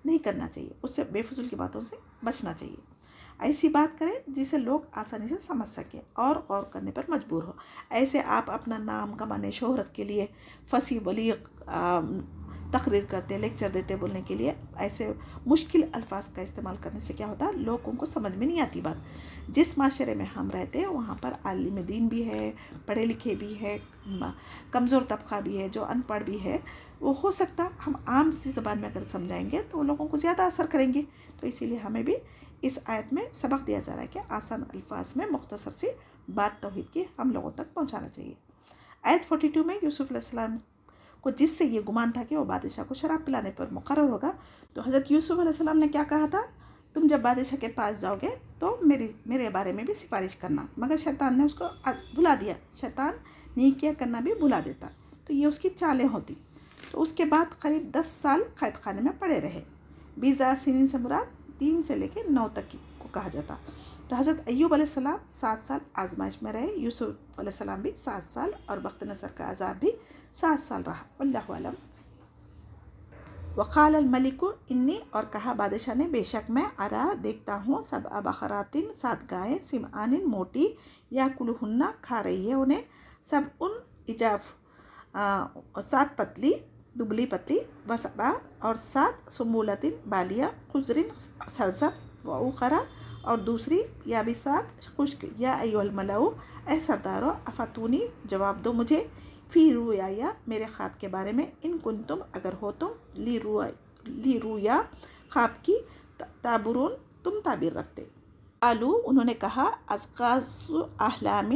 نہیں کرنا چاہیے، اس سے بے فضول کی باتوں سے بچنا چاہیے. ایسی بات کریں جسے لوگ آسانی سے سمجھ سکیں اور غور کرنے پر مجبور ہو. ایسے آپ اپنا نام کمانے، شہرت کے لیے فصیح بلیغ تقریر کرتے، لیکچر دیتے بولنے کے لیے ایسے مشکل الفاظ کا استعمال کرنے سے کیا ہوتا ہے؟ لوگوں کو سمجھ میں نہیں آتی بات. جس معاشرے میں ہم رہتے ہیں وہاں پر عالم دین بھی ہے، پڑھے لکھے بھی ہے، کمزور طبقہ بھی ہے، جو ان پڑھ بھی ہے. وہ ہو سکتا ہم عام سی زبان میں اگر سمجھائیں گے تو وہ لوگوں کو زیادہ اثر کریں گے. تو اسی لیے ہمیں بھی اس آیت میں سبق دیا جا رہا ہے کہ آسان الفاظ میں مختصر سی بات توحید کی ہم لوگوں تک پہنچانا چاہیے. آیت 42 میں یوسف علیہ السلام کو جس سے یہ گمان تھا کہ وہ بادشاہ کو شراب پلانے پر مقرر ہوگا، تو حضرت یوسف علیہ السلام نے کیا کہا تھا؟ تم جب بادشاہ کے پاس جاؤ گے تو میرے بارے میں بھی سفارش کرنا. مگر شیطان نے اس کو بھلا دیا. شیطان نیکیاں کرنا بھی بھلا دیتا. تو یہ اس کی چالیں ہوتی. تو اس کے بعد قریب 10 سال قید خانے میں پڑے رہے. 20 سنین سے مراد 3 سے لے کے 9 تک کو کہا جاتا. تو حضرت ایوب علیہ السلام 7 سال آزمائش میں رہے. یوسف علیہ السلام بھی 7 سال اور بخت نصر کا عذاب بھی 7 سال رہا. واللہ اعلم. وقال الملک انی، اور کہا بادشاہ نے، بے شک میں ارا دیکھتا ہوں، 7 بقراتن 7 گائیں، سمعان موٹی، یا کلہن کھا رہی ہے انہیں، سب ان اجاف 7 پتلی دبلی پتلی، وسبع اور 7 سنبلاتن بالیہ، خضرن سرسبز، و اخرى اور دوسری یابسات خشک. یا ایھا الملأ، اے سردارو، افتونی جواب دو مجھے، فی رؤیا میرے خواب کے بارے میں، ان کنتم اگر ہو تم، لی رؤیا خواب کی، تعبرون تم تعبیر رکھتے. قالوا انہوں نے کہا، اضغاث احلام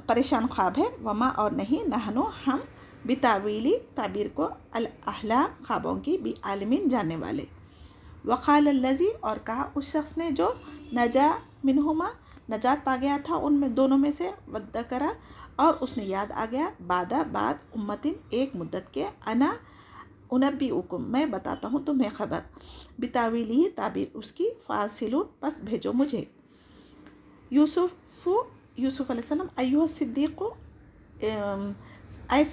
پریشان خواب ہے، وما اور نہیں، نحن ہم، بتاویلی تعبیر کو، الاحلام خوابوں کی، بعالمین جاننے والے. وقال الذی، اور کہا اس شخص نے جو، نجا منہما نجات پا گیا تھا ان میں دونوں میں سے، وذکر اور اس نے یاد آ گیا، بعد امتن ایک مدت کے، انا انبئکم میں بتاتا ہوں تمہیں خبر، بتاویلی تعبیر اس کی، فارسلون پس بھیجو مجھے. یوسف علیہ السلام، ایھا الصدیق اے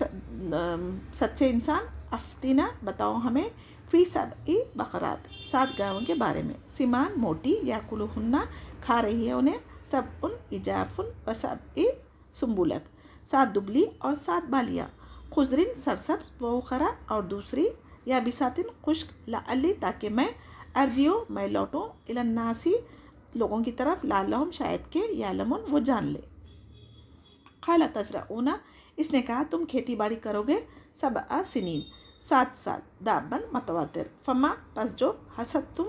سچے انسان، افتنا بتاؤ ہمیں، فی 7 بقرات 7 گائوں کے بارے میں، سمان موٹی، یاکلہن کھا رہی ہے انہیں، سبع عجاف و 7 سنبلات 7 دبلی اور 7 بالیاں، خضرن سرسبز، و اخرى اور دوسری، یابساتن خشک، لعلی تاکہ میں، ارجعو میں لوٹوں، الی الناس لوگوں کی طرف، لعلہم شاید کہ، یعلمون وہ جان لے. قال تزرعون، اس نے کہا تم کھیتی باڑی کرو گے، 7 سنین 7 سال، دابن متواتر، فما پس جو، حصدتم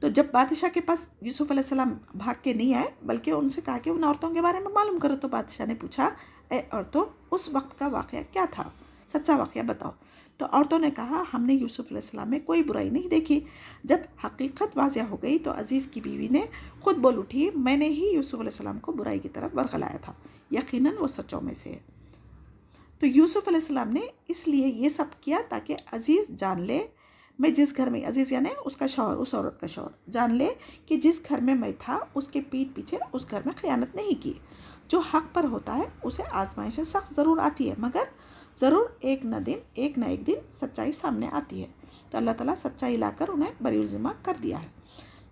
تو جب بادشاہ کے پاس یوسف علیہ السلام بھاگ کے نہیں آئے بلکہ ان سے کہا کہ ان عورتوں کے بارے میں معلوم کرو، تو بادشاہ نے پوچھا اے عورتوں اس وقت کا واقعہ کیا تھا، سچا واقعہ بتاؤ۔ تو عورتوں نے کہا ہم نے یوسف علیہ السلام میں کوئی برائی نہیں دیکھی۔ جب حقیقت واضح ہو گئی تو عزیز کی بیوی نے خود بول اٹھی میں نے ہی یوسف علیہ السلام کو برائی کی طرف ورغلایا تھا، یقیناً وہ سچوں میں سے ہے۔ تو یوسف علیہ السلام نے اس لیے یہ سب کیا تاکہ عزیز جان لے میں جس گھر میں، عزیز یعنی اس کا شوہر، اس عورت کا شوہر، جان لے کہ جس گھر میں میں تھا اس کے پیٹھ پیچھے اس گھر میں خیانت نہیں کی۔ جو حق پر ہوتا ہے اسے آزمائشیں سخت ضرور آتی ہے، مگر ضرور ایک نہ ایک دن سچائی سامنے آتی ہے۔ تو اللہ تعالیٰ سچائی لا کر انہیں بری الذمہ کر دیا ہے۔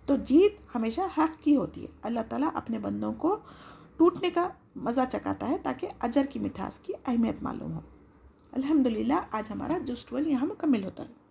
تو جیت ہمیشہ حق کی ہوتی ہے۔ اللہ تعالیٰ اپنے بندوں کو ٹوٹنے کا مزہ چکاتا ہے تاکہ اجر کی مٹھاس کی اہمیت معلوم ہو۔ الحمدللہ آج ہمارا جز 12 یہاں مکمل ہوتا ہے۔